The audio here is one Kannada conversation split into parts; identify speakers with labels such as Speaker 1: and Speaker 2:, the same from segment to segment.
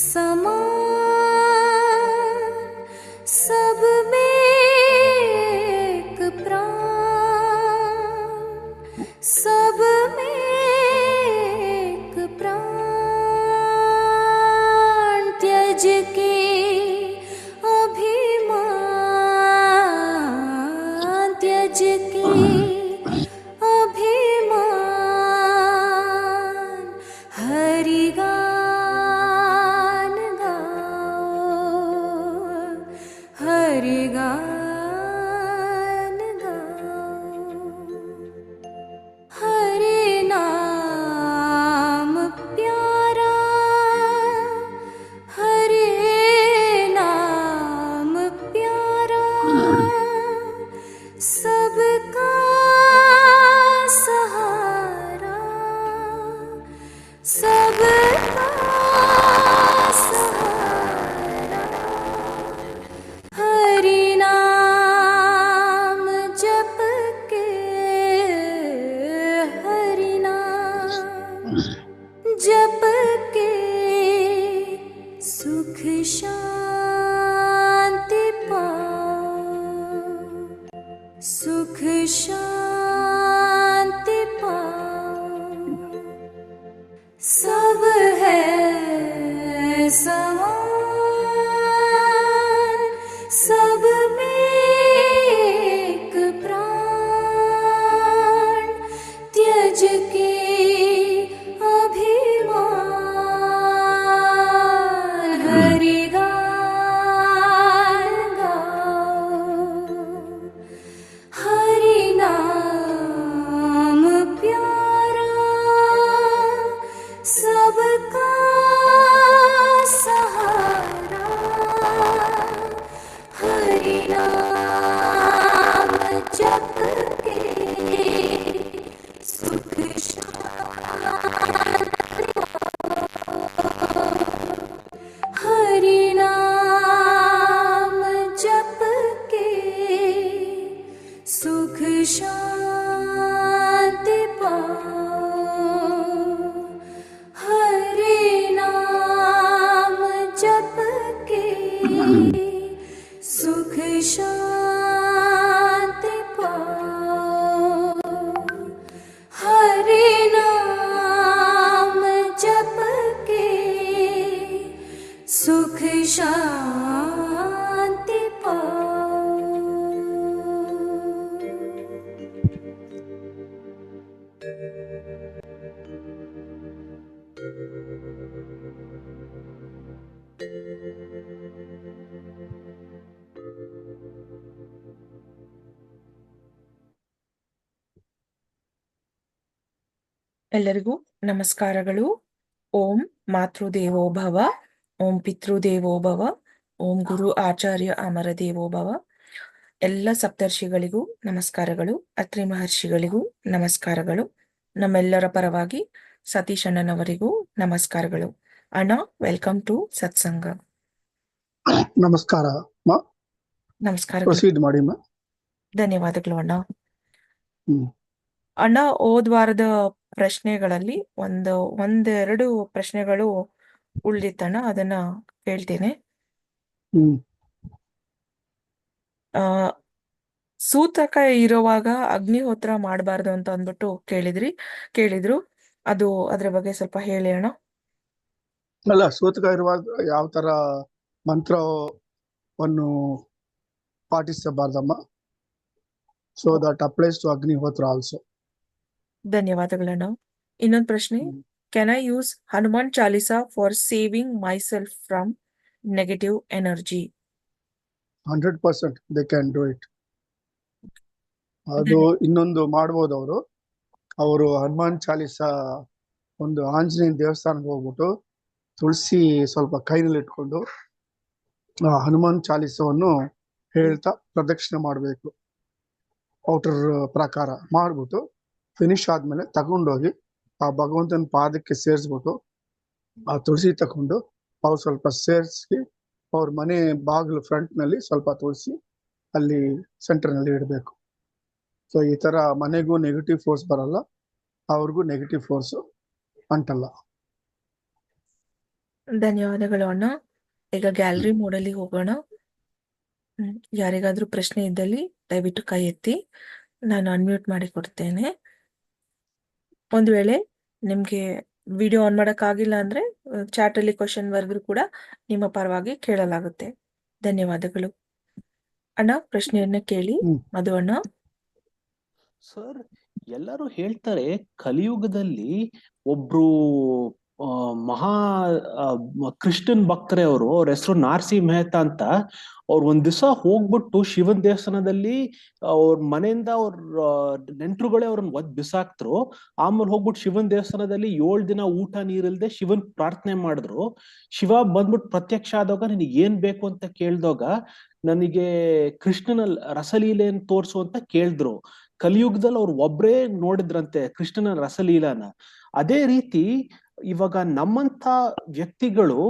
Speaker 1: समान सब में एक प्राण, सब में एक प्राण, त्यज के अभिमान, त्यज के अभिमान, हरि गान गाओ, हरि गान गाओ। हरि नाम प्यारा, हरि नाम प्यारा, सबका सहारा, सबका सहारा। हरि नाम जप के, हरि नाम जप के, सुख शांति पाओ, सुख शांति पाओ। सब है समान, सब में एक प्राण, त्यज के अभिमान, हरि गान गाओ, हरि नाम प्यारा, सबका सहारा। हरि नाम जप के, सुख शांति पाओ। हरि नाम जप के, सुख शांति पाओ। हरि नाम जप के, सुख शांति पाओ। हरि नाम जप के, सुख शांति पाओ।
Speaker 2: ಎಲ್ಲರಿಗೂ ನಮಸ್ಕಾರಗಳು. ಓಂ ಮಾತೃದೇವೋ ಭವ, ಓಂ ಪಿತೃದೇವೋ ಭವ, ಓಂ ಗುರು ಆಚಾರ್ಯ ಅಮರ ದೇವೋ ಭವ. ಎಲ್ಲ ಸಪ್ತರ್ಷಿಗಳಿಗೂ ನಮಸ್ಕಾರಗಳು, ಅತ್ರಿ ಮಹರ್ಷಿಗಳಿಗೂ ನಮಸ್ಕಾರಗಳು. ನಮ್ಮೆಲ್ಲರ ಪರವಾಗಿ ಸತೀಶ್ ಅಣ್ಣನವರಿಗೂ ನಮಸ್ಕಾರಗಳು. ಅಣ್ಣ, ವೆಲ್ಕಮ್ ಟು ಸತ್ಸಂಗ.
Speaker 3: ನಮಸ್ಕಾರ.
Speaker 2: ನಮಸ್ಕಾರಗಳು.
Speaker 3: ಪ್ರೊಸೀಡ್ ಮಾಡಿ.
Speaker 2: ಧನ್ಯವಾದಗಳು ಅಣ್ಣ.
Speaker 3: ಹ್ಮ್.
Speaker 2: ಅಣ್ಣ, ಹೋದ್ ವಾರದ ಪ್ರಶ್ನೆಗಳಲ್ಲಿ ಒಂದೆರಡು ಪ್ರಶ್ನೆಗಳು ಉಳಿದಿತ್ತಣ್ಣ, ಅದನ್ನ ಹೇಳ್ತೇನೆ. ಸೂತಕ ಇರುವಾಗ ಅಗ್ನಿಹೋತ್ರ ಮಾಡಬಾರ್ದು ಅಂತ ಅಂದ್ಬಿಟ್ಟು ಕೇಳಿದ್ರು. ಅದ್ರ ಬಗ್ಗೆ ಸ್ವಲ್ಪ ಹೇಳಿ ಅಣ್ಣ.
Speaker 3: ಅಲ್ಲ, ಸೂತಕ ಇರುವಾಗ ಯಾವ ತರ ಮಂತ್ರವನ್ನು ಪಾಟಿಸಬಾರ್ದಮ್ಮ. So that applies to Agnihotra also.
Speaker 2: ಧನ್ಯವಾದಗಳಣ್ಣ. ಇನ್ನೊಂದು ಪ್ರಶ್ನೆ, can I use Hanuman Chalisa for saving myself from negative energy?
Speaker 3: 100% they can do it. ಅದು ಇನ್ನೊಂದು ಮಾಡ್ಬೋದು. ಅವರು ಹನುಮಾನ್ ಚಾಲಿಸಾ ಒಂದು ಆಂಜನೇಯ ದೇವಸ್ಥಾನಕ್ಕೆ ಹೋಗ್ಬಿಟ್ಟು ತುಳಸಿ ಸ್ವಲ್ಪ ಕೈನಲ್ಲಿ ಇಟ್ಕೊಂಡು ಹನುಮಾನ್ ಚಾಲಿಸವನ್ನು ಹೇಳ್ತಾ ಪ್ರದಕ್ಷಿಣೆ ಮಾಡಬೇಕು. ಔಟರ್ ಪ್ರಕಾರ ಮಾಡ್ಬಿಟ್ಟು ಫಿನಿಶ್ ಆದ್ಮೇಲೆ ತಗೊಂಡೋಗಿ ಆ ಭಗವಂತನ ಪಾದಕ್ಕೆ ಸೇರಿಸ್ಬಿಟ್ಟು ಆ ತುಳಸಿ ತಕೊಂಡು ಅವ್ರು ಸ್ವಲ್ಪ ಸೇರಿಸಿ ಅವ್ರ ಮನೆ ಬಾಗಿಲು ಫ್ರಂಟ್ ನಲ್ಲಿ ಸ್ವಲ್ಪ ತುಳಸಿ ಅಲ್ಲಿ ಸೆಂಟರ್ ನಲ್ಲಿ ಇಡಬೇಕು. ಸೊ ಈ ತರ ಮನೆಗೂ ನೆಗೆಟಿವ್ ಫೋರ್ಸ್ ಬರಲ್ಲ, ಅವ್ರಿಗೂ ನೆಗೆಟಿವ್ ಫೋರ್ಸ್ ಅಂಟಲ್ಲ.
Speaker 2: ಧನ್ಯವಾದಗಳು ಅಣ್ಣ. ಈಗ ಗ್ಯಾಲರಿ ಮೋಡಲ್ಲಿ ಹೋಗೋಣ. ಯಾರಿಗಾದ್ರೂ ಪ್ರಶ್ನೆ ಇದ್ದಲ್ಲಿ ದಯವಿಟ್ಟು ಕೈ ಎತ್ತಿ, ನಾನು ಅನ್ಮ್ಯೂಟ್ ಮಾಡಿ ಕೊಡ್ತೇನೆ. ಒಂದು ವೇಳೆ ನಿಮ್ಗೆ ವಿಡಿಯೋ ಆನ್ ಮಾಡೋಕ್ಕಾಗಿಲ್ಲ ಅಂದ್ರೆ ಚಾಟ್ ಅಲ್ಲಿ ಕ್ವಶನ್ ವರ್ಗರು ಕೂಡ ನಿಮ್ಮ ಪರವಾಗಿ ಕೇಳಲಾಗುತ್ತೆ. ಧನ್ಯವಾದಗಳು. ಅಣ್ಣ, ಪ್ರಶ್ನೆಯನ್ನ ಕೇಳಿ.
Speaker 3: ಹ್ಮ್.
Speaker 2: ಮಧು ಅಣ್ಣ.
Speaker 4: ಸರ್, ಎಲ್ಲರೂ ಹೇಳ್ತಾರೆ ಕಲಿಯುಗದಲ್ಲಿ ಒಬ್ರು ಮಹಾ ಕ್ರಿಶ್ಚಿಯನ್ ಭಕ್ತರೇ ಅವರು, ಅವ್ರ ಹೆಸರು ನಾರ್ಸಿ ಮೆಹ್ತಾ ಅಂತ. ಅವ್ರು ಒಂದ್ ದಿವಸ ಹೋಗ್ಬಿಟ್ಟು ಶಿವನ್ ದೇವಸ್ಥಾನದಲ್ಲಿ ಅವ್ರ ಮನೆಯಿಂದ ಅವ್ರ ನೆಂಟ್ರುಗಳೇ ಅವ್ರನ್ನ ಒದ್ ಬಿಸಾಕ್ತರು. ಆಮೇಲೆ ಹೋಗ್ಬಿಟ್ಟು ಶಿವನ್ ದೇವಸ್ಥಾನದಲ್ಲಿ 7 ದಿನ ಊಟ ನೀರಿಲ್ದೆ ಶಿವನ್ ಪ್ರಾರ್ಥನೆ ಮಾಡಿದ್ರು. ಶಿವ ಬಂದ್ಬಿಟ್ಟು ಪ್ರತ್ಯಕ್ಷ ಆದಾಗ ನಿನಗೆ ಏನ್ ಬೇಕು ಅಂತ ಕೇಳ್ದಾಗ ನನಗೆ ಕೃಷ್ಣನ ರಸಲೀಲೆಯನ್ನು ತೋರ್ಸು ಅಂತ ಕೇಳಿದ್ರು. ಕಲಿಯುಗದಲ್ಲಿ ಅವ್ರು ಒಬ್ರೇ ನೋಡಿದ್ರಂತೆ ಕೃಷ್ಣನ ರಸಲೀಲಾನ. ಅದೇ ರೀತಿ ಇವಾಗ ನಮ್ಮಂತ ವ್ಯಕ್ತಿಗಳು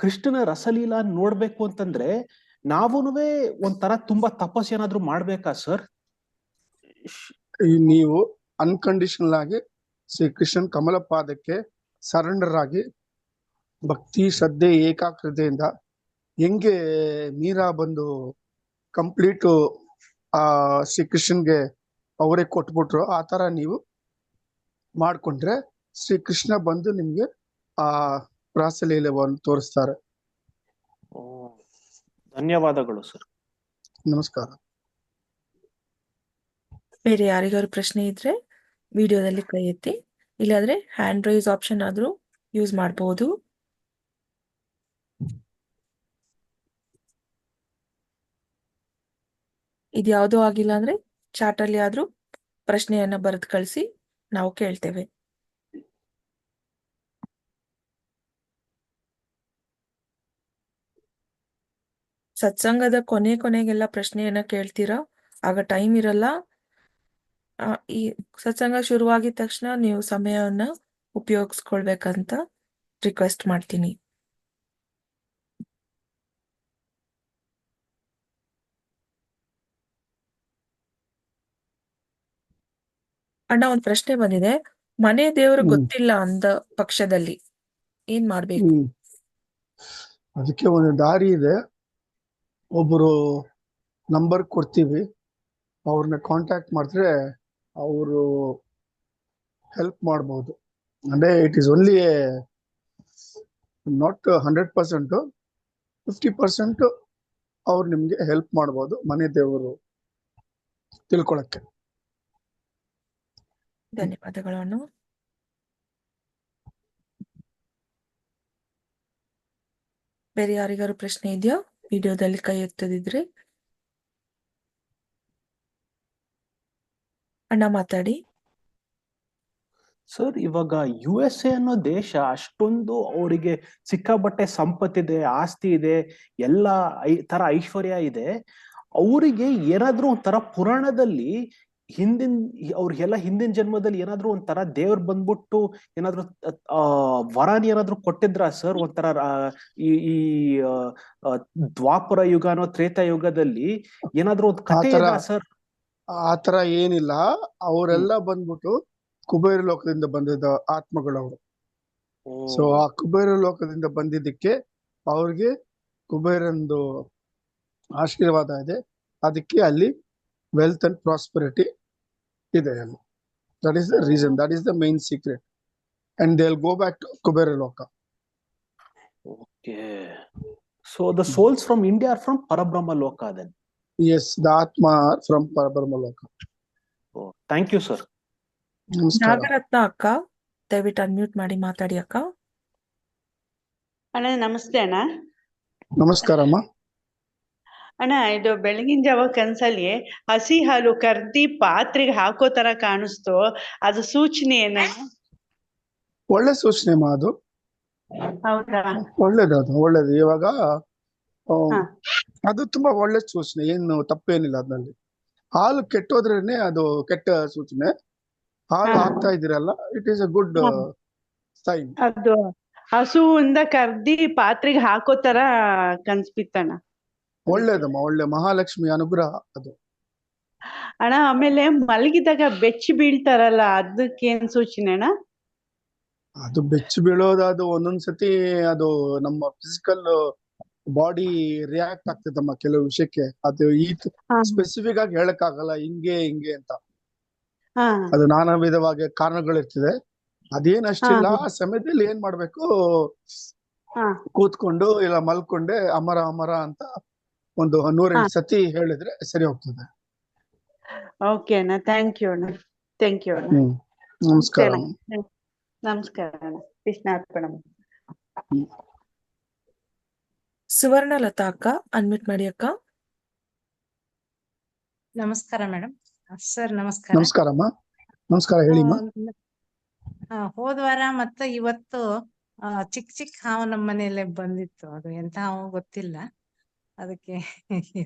Speaker 4: ಕೃಷ್ಣನ ರಸಲೀಲಾ ನೋಡ್ಬೇಕು ಅಂತಂದ್ರೆ ನಾವೂನುವೆ ಒಂಥರ ತುಂಬಾ ತಪಸ್ಸು ಏನಾದ್ರು ಮಾಡ್ಬೇಕಾ ಸರ್?
Speaker 3: ನೀವು ಅನ್ಕಂಡೀಷನಲ್ ಆಗಿ ಶ್ರೀ ಕೃಷ್ಣನ್ ಕಮಲ ಪಾದಕ್ಕೆ ಸರೆಂಡರ್ ಆಗಿ ಭಕ್ತಿ ಶ್ರದ್ಧೆ ಏಕಾಗ್ರತೆಯಿಂದ ಹೆಂಗೆ ಮೀರಾ ಬಂದು ಕಂಪ್ಲೀಟ್ ಶ್ರೀ ಕೃಷ್ಣನ್ಗೆ ಅವರೇ ಕೊಟ್ಬಿಟ್ರು, ಆ ತರ ನೀವು ಮಾಡ್ಕೊಂಡ್ರೆ ಶ್ರೀ ಕೃಷ್ಣ ಬಂದು ನಿಮ್ಗೆ ಆ ರಾಸಲೀಲವನ್ನು ತೋರಿಸ್ತಾರೆ.
Speaker 4: ಧನ್ಯವಾದಗಳು ಸರ್.
Speaker 3: ನಮಸ್ಕಾರ.
Speaker 2: ಬೇರೆ ಯಾರಿಗಾದ್ರು ಪ್ರಶ್ನೆ ಇದ್ರೆ ವಿಡಿಯೋದಲ್ಲಿ ಕೈ ಎತ್ತಿ, ಇಲ್ಲಾಂದ್ರೆ ಹ್ಯಾಂಡ್ ರೈಸ್ ಆಪ್ಷನ್ ಆದ್ರೂ ಯೂಸ್ ಮಾಡಬಹುದು. ಇದ್ಯಾವುದೂ ಆಗಿಲ್ಲ ಅಂದ್ರೆ ಚಾಟ್ ಅಲ್ಲಿ ಆದ್ರೂ ಪ್ರಶ್ನೆಯನ್ನ ಬರೆದು ಕಳಿಸಿ, ನಾವು ಕೇಳ್ತೇವೆ. ಸತ್ಸಂಗದ ಕೊನೆಗೆಲ್ಲ ಪ್ರಶ್ನೆಯನ್ನ ಕೇಳ್ತೀರಾ, ಆಗ ಟೈಮ್ ಇರಲ್ಲ. ಈ ಸತ್ಸಂಗ ಶುರುವಾಗಿದ ತಕ್ಷಣ ನೀವು ಸಮಯವನ್ನ ಉಪಯೋಗಿಸ್ಕೊಳ್ಬೇಕಂತ ರಿಕ್ವೆಸ್ಟ್ ಮಾಡ್ತೀನಿ. ಅಣ್ಣ, ಒಂದ್ ಪ್ರಶ್ನೆ ಬಂದಿದೆ. ಮನೆ ದೇವರು ಗೊತ್ತಿಲ್ಲ ಅಂದ ಪಕ್ಷದಲ್ಲಿ ಏನ್ ಮಾಡ್ಬೇಕು?
Speaker 3: ಅದಕ್ಕೆ ಒಂದು ದಾರಿ ಇದೆ. ಒಬ್ಬರು ನಂಬರ್ ಕೊಡ್ತೀವಿ, ಅವ್ರನ್ನ ಕಾಂಟ್ಯಾಕ್ಟ್ ಮಾಡಿದ್ರೆ ಅವರು ಹೆಲ್ಪ್ ಮಾಡ್ಬೋದು. ಅಂದ್ರೆ ಇಟ್ ಈಸ್ ಓನ್ಲಿ ನಾಟ್ 100%, 50% ಅವ್ರು ನಿಮ್ಗೆ ಹೆಲ್ಪ್ ಮಾಡ್ಬೋದು ಮನೆ ದೇವರು ತಿಳ್ಕೊಳಕ್ಕೆ.
Speaker 2: ಧನ್ಯವಾದಗಳು ಅಣ್ಣ. ಬೇರೆ ಯಾರಿಗಾರು ಪ್ರಶ್ನೆ ಇದೆಯಾ? ವಿಡಿಯೋದಲ್ಲಿ ಕೈ ಎತ್ತದಿದ್ರೆ ಅಣ್ಣ ಮಾತಾಡಿ.
Speaker 4: ಸರ್, ಇವಾಗ USA ಅನ್ನೋ ದೇಶ ಅಷ್ಟೊಂದು ಅವರಿಗೆ ಸಿಕ್ಕಾಪಟ್ಟೆ ಸಂಪತ್ತಿದೆ, ಆಸ್ತಿ ಇದೆ, ಎಲ್ಲ ತರ ಐಶ್ವರ್ಯ ಇದೆ. ಅವರಿಗೆ ಏನಾದ್ರೂ ಒಂಥರ ಪುರಾಣದಲ್ಲಿ ಅವ್ರಿಗೆಲ್ಲ ಹಿಂದಿನ ಜನ್ಮದಲ್ಲಿ ಏನಾದ್ರೂ ಒಂಥರ ದೇವ್ರು ಬಂದ್ಬಿಟ್ಟು ಏನಾದ್ರು ವರಾನ್ ಏನಾದ್ರು ಕೊಟ್ಟಿದ್ರ ಸರ್? ಒಂಥರ ಈ ದ್ವಾಪರ ಯುಗ ಅನ್ನೋ ತ್ರೇತಾ ಯುಗದಲ್ಲಿ ಏನಾದ್ರೂ ಒಂದು ಕಥೆ ಇದಾ ಸರ್?
Speaker 3: ಆತರ ಏನಿಲ್ಲ. ಅವರೆಲ್ಲ ಬಂದ್ಬಿಟ್ಟು ಕುಬೇರ ಲೋಕದಿಂದ ಬಂದಿದ್ದ ಆತ್ಮಗಳವರು. ಸೊ ಆ ಕುಬೇರ ಲೋಕದಿಂದ ಬಂದಿದ್ದಕ್ಕೆ ಅವ್ರಿಗೆ ಕುಬೇರಂದು ಆಶೀರ್ವಾದ ಇದೆ. ಅದಕ್ಕೆ ಅಲ್ಲಿ ವೆಲ್ತ್ ಅಂಡ್ ಪ್ರಾಸ್ಪರಿಟಿ ಇದೆ ಅಲ್ಲಿ. That is the reason, that is the main secret. And they will go back to Kubera Loka.
Speaker 4: Okay. So the souls from India are from Parabrahma Loka then?
Speaker 3: Yes, the Atma are from Parabrahma Loka.
Speaker 4: Oh, thank you, sir.
Speaker 3: ನಮಸ್ಕಾರ.
Speaker 2: ನಾಗರತ್ನ ಅಕ್ಕ, ದಯವಿಟ್ಟು ಅನ್ಮ್ಯೂಟ್ ಮಾಡಿ ಮಾತಾಡಿ ಅಕ್ಕ.
Speaker 5: ಅಣ್ಣ ನಮಸ್ತೆ ಅಣ್ಣ.
Speaker 3: ನಮಸ್ಕಾರಮ್ಮ.
Speaker 5: ಅಣ್ಣ, ಇದು ಬೆಳಗಿನ ಜಾವ ಕನ್ಸಲ್ಲಿ ಹಸಿ ಹಾಲು ಕರ್ದಿ ಪಾತ್ರೆಗೆ ಹಾಕೋ ತರ ಕಾಣಿಸ್ತು, ಅದು ಸೂಚನೆ ಏನ?
Speaker 3: ಒಳ್ಳೆ ಸೂಚನೆ ಅಮ್ಮ ಅದು.
Speaker 5: ಹೌದಾ?
Speaker 3: ಒಳ್ಳೇದು. ಇವಾಗ ಅದು ತುಂಬಾ ಒಳ್ಳೆ ಸೂಚನೆ, ಏನು ತಪ್ಪೇನಿಲ್ಲ ಅದ್ರಲ್ಲಿ. ಹಾಲು ಕೆಟ್ಟೋದ್ರೇನೆ ಅದು ಕೆಟ್ಟ ಸೂಚನೆ. ಹಾಲು ಹಾಕ್ತಾ ಇದ್ದೀರಲ್ಲ, it is a good sign.
Speaker 5: ಅದು ಹಸುವಿಂದ ಕರ್ದಿ ಪಾತ್ರೆಗೆ ಹಾಕೋ ತರ ಕನ್ಸ್ಬಿತ್ತಣ್ಣ.
Speaker 3: ಒಳ್ಳೇದಮ್ಮ, ಒಳ್ಳೆ ಮಹಾಲಕ್ಷ್ಮಿ ಅನುಗ್ರಹ ಅದು.
Speaker 5: ಅಣ್ಣ, ಆಮೇಲೆ ಮಲಗಿದಾಗ ಬೆಚ್ಚಿ ಬೀಳ್ತಾರಲ್ಲ, ಅದಕ್ಕೇನ್ ಸೂಚನೆ ಅಣ್ಣ?
Speaker 3: ಅದು ಬೆಚ್ಚಿ ಬೀಳೋದು ಅದು ಒಂದೊಂದ್ಸತಿ ಅದು ನಮ್ಮ ಫಿಸಿಕಲ್ ಬಾಡಿ ರಿಯಾಕ್ಟ್ ಆಗ್ತದಮ್ಮ ಕೆಲವು ವಿಷಯಕ್ಕೆ. ಅದು ಸ್ಪೆಸಿಫಿಕ್ ಆಗಿ ಹೇಳಕ್ ಆಗಲ್ಲ ಹಿಂಗೆ ಅಂತ.
Speaker 5: ಹಾ
Speaker 3: ಅದು ನಾನಾ ವಿಧವಾಗಿ ಕಾರಣಗಳಿರ್ತದೆ. ಅದೇನ್ ಅಷ್ಟಿಲ್ಲ.
Speaker 5: ಹಾ.
Speaker 3: ಆ ಸಮಯದಲ್ಲಿ ಏನ್ ಮಾಡ್ಬೇಕು,
Speaker 5: ಹಾ
Speaker 3: ಕೂತ್ಕೊಂಡು ಇಲ್ಲ ಮಲ್ಕೊಂಡೆ ಅಮರ ಅಮರ ಅಂತ ಒಂದು 108 ಸತಿ ಹೇಳಿದ್ರೆ ಸರಿ ಹೋಗ್ತದೆ.
Speaker 5: ಓಕೆ ಅಣ್ಣ, ಥ್ಯಾಂಕ್ ಯು ಅಣ್ಣ, ಥ್ಯಾಂಕ್ ಯು ಅಣ್ಣ.
Speaker 3: ನಮಸ್ಕಾರ.
Speaker 5: ನಮಸ್ಕಾರ ಅಣ್ಣ, ಕೃಷ್ಣಾರ್ಪಣ.
Speaker 2: ಸುವರ್ಣಲತಾ ಅಕ್ಕ ಅನ್ಮ್ಯೂಟ್ ಮಾಡಿ ಅಕ್ಕ.
Speaker 6: ನಮಸ್ಕಾರ ಮೇಡಮ್. ಸರ್ ನಮಸ್ಕಾರ.
Speaker 3: ನಮಸ್ಕಾರಮ್ಮ. ನಮಸ್ಕಾರ, ಹೇಳಿಮ್ಮ.
Speaker 6: ಹೋದ ವಾರ ಮತ್ತೆ ಇವತ್ತು ಚಿಕ್ಕ ಹಾವು ನಮ್ಮ ಮನೆಯಲ್ಲೇ ಬಂದಿತ್ತು. ಅದು ಎಂತ ಹಾವು ಗೊತ್ತಿಲ್ಲ, ಅದಕ್ಕೆ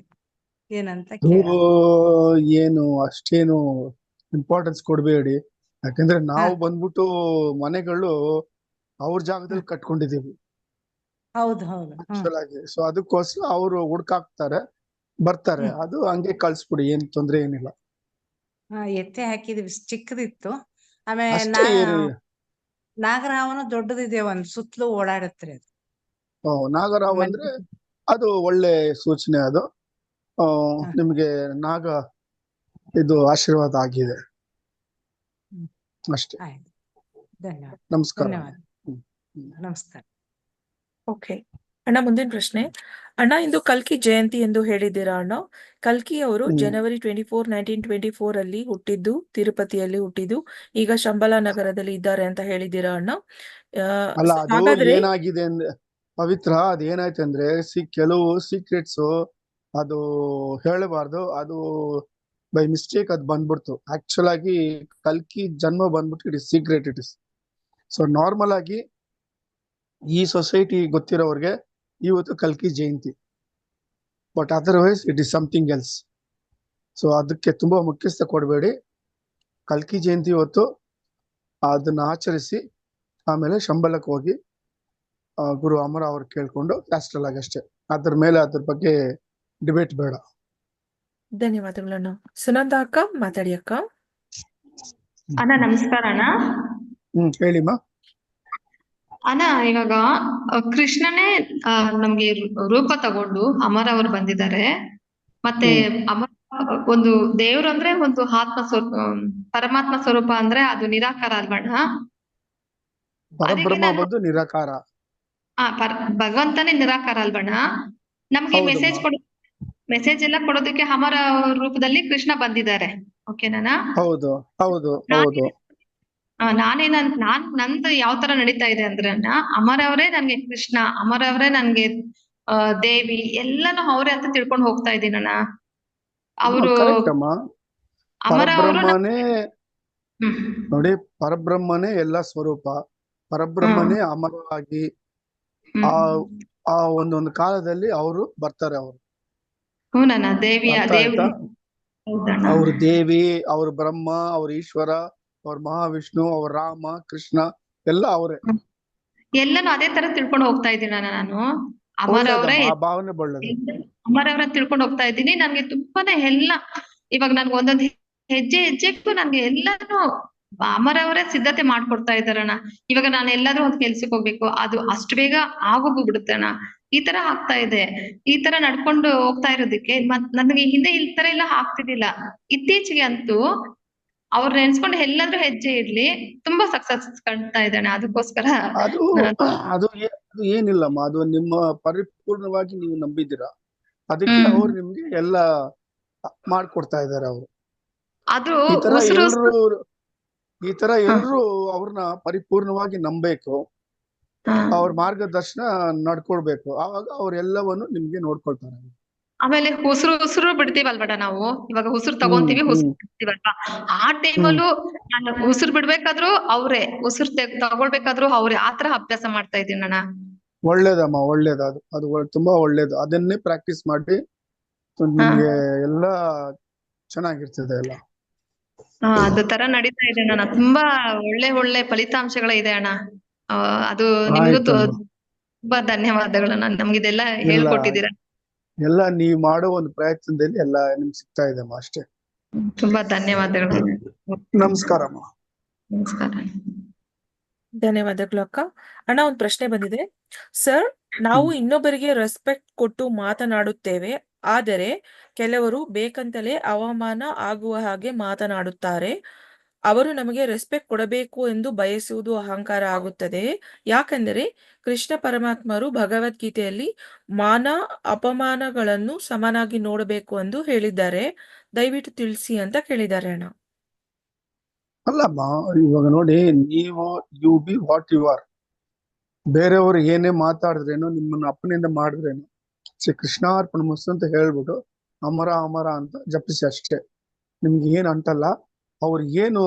Speaker 6: ಏನಂತ
Speaker 3: ಏನು ಅಷ್ಟೇನು ಇಂಪಾರ್ಟೆನ್ಸ್ ಕೊಡ್ಬೇಡಿ. ಯಾಕಂದ್ರೆ ನಾವು ಬಂದ್ಬಿಟ್ಟು ಮನೆಗಳು ಅವ್ರ ಜಾಗದಲ್ಲಿ ಕಟ್ಕೊಂಡಿದೀವಿ
Speaker 6: ಹೌದು ಹೌದು.
Speaker 3: ಆಕ್ಚುಲ್ ಆಗಿ. ಸೊ ಅದಕ್ಕೋಸ್ಕರ ಅವರು ಹುಡ್ಕಾಕ್ತಾರೆ, ಬರ್ತಾರೆ. ಅದು ಹಂಗೆ ಕಳ್ಸ್ಬಿಡಿ, ಏನ್ ತೊಂದ್ರೆ ಏನಿಲ್ಲ.
Speaker 6: ಎತ್ತೆ ಹಾಕಿದ್ವಿ, ಚಿಕ್ಕದಿತ್ತು. ಆಮೇಲೆ
Speaker 3: ಅಷ್ಟೇ
Speaker 6: ನಾಗರಹಾವನು ದೊಡ್ಡದಿದೆ, ಒಂದ್ ಸುತ್ತಲೂ ಓಡಾಡತ್ರಿ ಅದು.
Speaker 3: ನಾಗರಾವ್ ಅಂದ್ರೆ ಅದು ಒಳ್ಳೆ ಸೂಚನೆ. ಅದು ನಿಮ್ಗೆ ನಾಗ ಇದು ಆಶೀರ್ವಾದ ಆಗಿದೆ ಅಷ್ಟೇ.
Speaker 6: ಆಯ್ತು, ಧನ್ಯವಾದ.
Speaker 3: ನಮಸ್ಕಾರ.
Speaker 6: ಧನ್ಯವಾದ, ನಮಸ್ಕಾರ.
Speaker 2: ಓಕೆ ಅಣ್ಣ, ಮುಂದಿನ ಪ್ರಶ್ನೆ. ಅಣ್ಣ, ಇಂದು ಕಲ್ಕಿ ಜಯಂತಿ ಎಂದು ಹೇಳಿದ್ದೀರಾ ಅಣ್ಣ? ಕಲ್ಕಿ ಅವರು ಜನವರಿ 24, 1924 ಅಲ್ಲಿ ಹುಟ್ಟಿದ್ದು, ತಿರುಪತಿಯಲ್ಲಿ ಹುಟ್ಟಿದ್ದು, ಈಗ ಶಂಬಲಾ ನಗರದಲ್ಲಿ ಇದ್ದಾರೆ ಅಂತ ಹೇಳಿದ್ದೀರಾ ಅಣ್ಣ?
Speaker 3: ಅಲ್ಲ, ಅದು
Speaker 2: ಹಾಗಾದ್ರೆ
Speaker 3: ಏನಾಗಿದೆ ಅಂದ್ರೆ ಪವಿತ್ರ, ಅದೇನಾಯ್ತು ಅಂದ್ರೆ ಕೆಲವು ಸೀಕ್ರೆಟ್ಸ್ ಅದು ಹೇಳಬಾರ್ದು. ಅದು ಬೈ ಮಿಸ್ಟೇಕ್ ಅದು ಬಂದ್ಬಿಡ್ತು. ಆಕ್ಚುಲ್ ಆಗಿ ಕಲ್ಕಿ ಜನ್ಮ ಬಂದ್ಬಿಟ್ಟು it is secret. It is so normal ಆಗಿ ಈ ಸೊಸೈಟಿ ಗೊತ್ತಿರೋರ್ಗೆ ಇವತ್ತು ಕಲ್ಕಿ ಜಯಂತಿ. But otherwise it is something else. So ಅದಕ್ಕೆ ತುಂಬಾ ಮುಖ್ಯಸ್ಥ ಕೊಡಬೇಡಿ. ಕಲ್ಕಿ ಜಯಂತಿ ಇವತ್ತು ಅದನ್ನ ಆಚರಿಸಿ ಆಮೇಲೆ ಶಂಬಲಕ್ಕೆ ಹೋಗಿ ಗುರು ಅಮರ ಅವ್ರು ಕೇಳ್ಕೊಂಡು ಕ್ಯಾಸ್ಟ್ರಲ್ ಆಗಿ ಅಷ್ಟೇ. ಅದ್ರ ಮೇಲೆ ಅದ್ರ ಬಗ್ಗೆ ಡಿಬೇಟ್ ಬೇಡ.
Speaker 2: ಧನ್ಯವಾದಗಳಣ್ಣ. ಸುನಂದ ಅಕ್ಕ ಮಾತಾಡಿ ಅಕ್ಕ.
Speaker 7: ಅಣ್ಣ ನಮಸ್ಕಾರ ಅಣ್ಣ.
Speaker 3: ಹೇಳಿಮ್ಮ.
Speaker 7: ಅಣ್ಣ, ಇವಾಗ ಕೃಷ್ಣನೇ ನಮ್ಗೆ ರೂಪ ತಗೊಂಡು ಅಮರ ಅವರು ಬಂದಿದ್ದಾರೆ. ಮತ್ತೆ ಅಮರ ಒಂದು ದೇವ್ರು ಅಂದ್ರೆ ಒಂದು ಆತ್ಮ ಸ್ವರೂಪ, ಪರಮಾತ್ಮ ಸ್ವರೂಪ ಅಂದ್ರೆ ಅದು ನಿರಾಕಾರ ಅಲ್ವಣ್ಣ?
Speaker 3: ಪರಬ್ರಹ್ಮ ಬಂದು ನಿರಾಕಾರ.
Speaker 7: ಭಗವಂತನೇ ನಿರಾಕಾರ ಅಲ್ವಣ್ಣ? ನಮ್ಗೆ ಮೆಸೇಜ್ ಎಲ್ಲ ಕೊಡೋದಕ್ಕೆ ಅಮರ ರೂಪದಲ್ಲಿ ಕೃಷ್ಣ ಬಂದಿದ್ದಾರೆ. ಓಕೆನಾ?
Speaker 3: ಹೌದು ಹೌದು ಹೌದು.
Speaker 7: ನಂದು ಯಾವ ತರ ನಡೀತಾ ಇದೆ ಅಂದ್ರೆ ಅಮರ ಅವರೇ ನನ್ಗೆ ಕೃಷ್ಣ, ಅಮರ ಅವರೇ ನನ್ಗೆ ದೇವಿ, ಎಲ್ಲಾನು ಅವರೇ ಅಂತ ತಿಳ್ಕೊಂಡು ಹೋಗ್ತಾ ಇದ್ದೀನಿ ಅಣ್ಣ. ಅವರು ಅಮರ
Speaker 3: ಪರಬ್ರಹ್ಮನೇ ನೋಡಿ, ಪರಬ್ರಹ್ಮನೇ ಎಲ್ಲ ಸ್ವರೂಪ. ಪರಬ್ರಹ್ಮನೇ ಅಮರವಾಗಿ ಆ ಒಂದೊಂದು ಕಾಲದಲ್ಲಿ ಅವರು ಬರ್ತಾರೆ. ಅವರು
Speaker 7: ದೇವಿಯ ದೇವ್ರು,
Speaker 3: ಅವ್ರ ದೇವಿ, ಅವ್ರ ಬ್ರಹ್ಮ, ಅವ್ರ ಈಶ್ವರ, ಅವ್ರ ಮಹಾವಿಷ್ಣು, ಅವ್ರ ರಾಮ, ಕೃಷ್ಣ ಎಲ್ಲ ಅವರೇ.
Speaker 7: ಎಲ್ಲಾನು ಅದೇ ತರ ತಿಳ್ಕೊಂಡು ಹೋಗ್ತಾ ಇದ್ದೀನಿ ನಾನು. ಅಮರ ಅವರೇ
Speaker 3: ಭಾವನೆ ಒಳ್ಳೆದು.
Speaker 7: ಅಮರ ಅವರ ತಿಳ್ಕೊಂಡು ಹೋಗ್ತಾ ಇದ್ದೀನಿ. ನನ್ಗೆ ತುಂಬಾನೇ ಇವಾಗ ನನ್ಗೆ ಒಂದೊಂದು ಹೆಜ್ಜೆಗೂ ನನ್ಗೆ ಎಲ್ಲಾನು ಅಮರ ಅವರೇ ಸಿದ್ಧತೆ ಮಾಡ್ಕೊಡ್ತಾ ಇದ್ದಾರಣ್ಣ. ಇವಾಗ ನಾನು ಎಲ್ಲಾದ್ರೂ ಒಂದ್ ಕೆಲ್ಸಕ್ಕೆ ಹೋಗ್ಬೇಕು, ಅದು ಅಷ್ಟು ಬೇಗ ಆಗೋಗ್ಬಿಡುತ್ತೆ ಅಣ್ಣ. ಈ ತರ ಆಗ್ತಾ ಇದೆ. ಈ ತರ ನಡ್ಕೊಂಡು ಹೋಗ್ತಾ ಇರೋದಕ್ಕೆ ನನ್ಗೆ ಹಿಂದೆ ಈ ತರ ಎಲ್ಲ ಆಗ್ತಿದ್ದಿಲ್ಲ. ಇತ್ತೀಚೆಗೆ ಅಂತೂ ಅವ್ರ ನೆನ್ಸ್ಕೊಂಡು ಎಲ್ಲಾದ್ರೂ ಹೆಜ್ಜೆ ಇಡ್ಲಿ ತುಂಬಾ ಸಕ್ಸಸ್ ಕಾಣ್ತಾ ಇದ್ದಾನೆ. ಅದಕ್ಕೋಸ್ಕರ
Speaker 3: ಅದು ಏನಿಲ್ಲಮ್ಮ, ಅದು ನಿಮ್ಮ ಪರಿಪೂರ್ಣವಾಗಿ ನೀವು ನಂಬಿದ್ದೀರಾ, ಅದಕ್ಕೆ ಅವ್ರು ನಿಮ್ಗೆ ಎಲ್ಲ ಮಾಡ್ಕೊಡ್ತಾ ಇದಾರೆ. ಅವರು
Speaker 7: ಅದು
Speaker 3: ಈ ತರ ಎಲ್ರು ಅವ್ರನ್ನ ಪರಿಪೂರ್ಣವಾಗಿ ನಂಬೇಕು, ಅವ್ರ ಮಾರ್ಗದರ್ಶನ ನಡ್ಕೊಳ್ಬೇಕು. ಆವಾಗ ಅವ್ರೆಲ್ಲವನ್ನು ನಿಮ್ಗೆ ನೋಡ್ಕೊಳ್ತಾರೆ.
Speaker 7: ಆಮೇಲೆ ಉಸಿರು ಬಿಡ್ತೀವಲ್ವಡ ನಾವು, ಇವಾಗ ಉಸಿರು ತಗೊಂತೀವಿ, ಉಸಿರು ಬಿಡ್ತೀವಲ್ವಾ, ಆ ಟೈಮಲ್ಲೂ ನಾನು ಉಸಿರು ಬಿಡ್ಬೇಕಾದ್ರು ಅವ್ರೆ, ಉಸಿರು ತಗೊಳ್ಬೇಕಾದ್ರು ಅವ್ರೆ, ಆತರ ಅಭ್ಯಾಸ ಮಾಡ್ತಾ ಇದ್ದೀನಿ ಅಣ್ಣ.
Speaker 3: ಒಳ್ಳೇದಮ್ಮ, ಒಳ್ಳೇದು. ಅದು ತುಂಬಾ ಒಳ್ಳೇದು. ಅದನ್ನೇ ಪ್ರಾಕ್ಟೀಸ್ ಮಾಡಿ ನಿಮ್ಗೆ ಎಲ್ಲ ಚೆನ್ನಾಗಿರ್ತದೆ ಎಲ್ಲ.
Speaker 7: ಅದು ತರ ನಡೀತಾ ಇದೆ ಅಣ್ಣ. ತುಂಬಾ ಒಳ್ಳೆ ಫಲಿತಾಂಶಗಳಿದೆ ಅಣ್ಣ. ಅದು ನಿಮ್ಗೂ ತುಂಬಾ ಧನ್ಯವಾದಗಳು. ನಮ್ಗೆ ಇದೆಲ್ಲ ಹೇಳ್ಕೊಟ್ಟಿದ್ದೀರಾ.
Speaker 3: ಎಲ್ಲ ನೀವ್ ಮಾಡೋ ಒಂದು ಪ್ರಯತ್ನದಲ್ಲಿ ಎಲ್ಲ ನಿಮ್ಗೆ ಸಿಗ್ತಾ ಇದೆ ಅಷ್ಟೇ.
Speaker 7: ತುಂಬಾ ಧನ್ಯವಾದಗಳು.
Speaker 3: ನಮಸ್ಕಾರಮ್ಮ.
Speaker 7: ನಮಸ್ಕಾರ.
Speaker 2: ಧನ್ಯವಾದಗಳು ಅಕ್ಕ. ಅಣ್ಣ, ಒಂದು ಪ್ರಶ್ನೆ ಬಂದಿದೆ. ಸರ್, ನಾವು ಇನ್ನೊಬ್ಬರಿಗೆ ರೆಸ್ಪೆಕ್ಟ್ ಕೊಟ್ಟು ಮಾತನಾಡುತ್ತೇವೆ, ಆದರೆ ಕೆಲವರು ಬೇಕಂತಲೇ ಅವಮಾನ ಆಗುವ ಹಾಗೆ ಮಾತನಾಡುತ್ತಾರೆ. ಅವರು ನಮಗೆ ರೆಸ್ಪೆಕ್ಟ್ ಕೊಡಬೇಕು ಎಂದು ಬಯಸುವುದು ಅಹಂಕಾರ ಆಗುತ್ತದೆ. ಯಾಕೆಂದರೆ ಕೃಷ್ಣ ಪರಮಾತ್ಮರು ಭಗವದ್ಗೀತೆಯಲ್ಲಿ ಮಾನ ಅಪಮಾನಗಳನ್ನು ಸಮನಾಗಿ ನೋಡಬೇಕು ಎಂದು ಹೇಳಿದ್ದಾರೆ. ದಯವಿಟ್ಟು ತಿಳಿಸಿ ಅಂತ ಕೇಳಿದ್ದಾರೆ ಅಣ್ಣ.
Speaker 3: ಅಲ್ಲಮ್ಮ, ಇವಾಗ ನೋಡಿ, ನೀವು you be what you are. ಬೇರೆಯವರು ಏನೇ ಮಾತಾಡಿದ್ರೇನು, ನಿಮ್ಮನ್ನ ಅಪ್ಪನಿಂದ ಮಾಡಿದ್ರೇನು, ಶ್ರೀ ಕೃಷ್ಣಾರ್ಪಣ ಮಸ್ತು ಅಂತ ಹೇಳ್ಬಿಟ್ಟು ಅಮರ ಅಮರ ಅಂತ ಜಪಿಸಿ ಅಷ್ಟೇ. ನಿಮ್ಗೆ ಏನು ಅಂಟಲ್ಲ. ಅವ್ರು ಏನು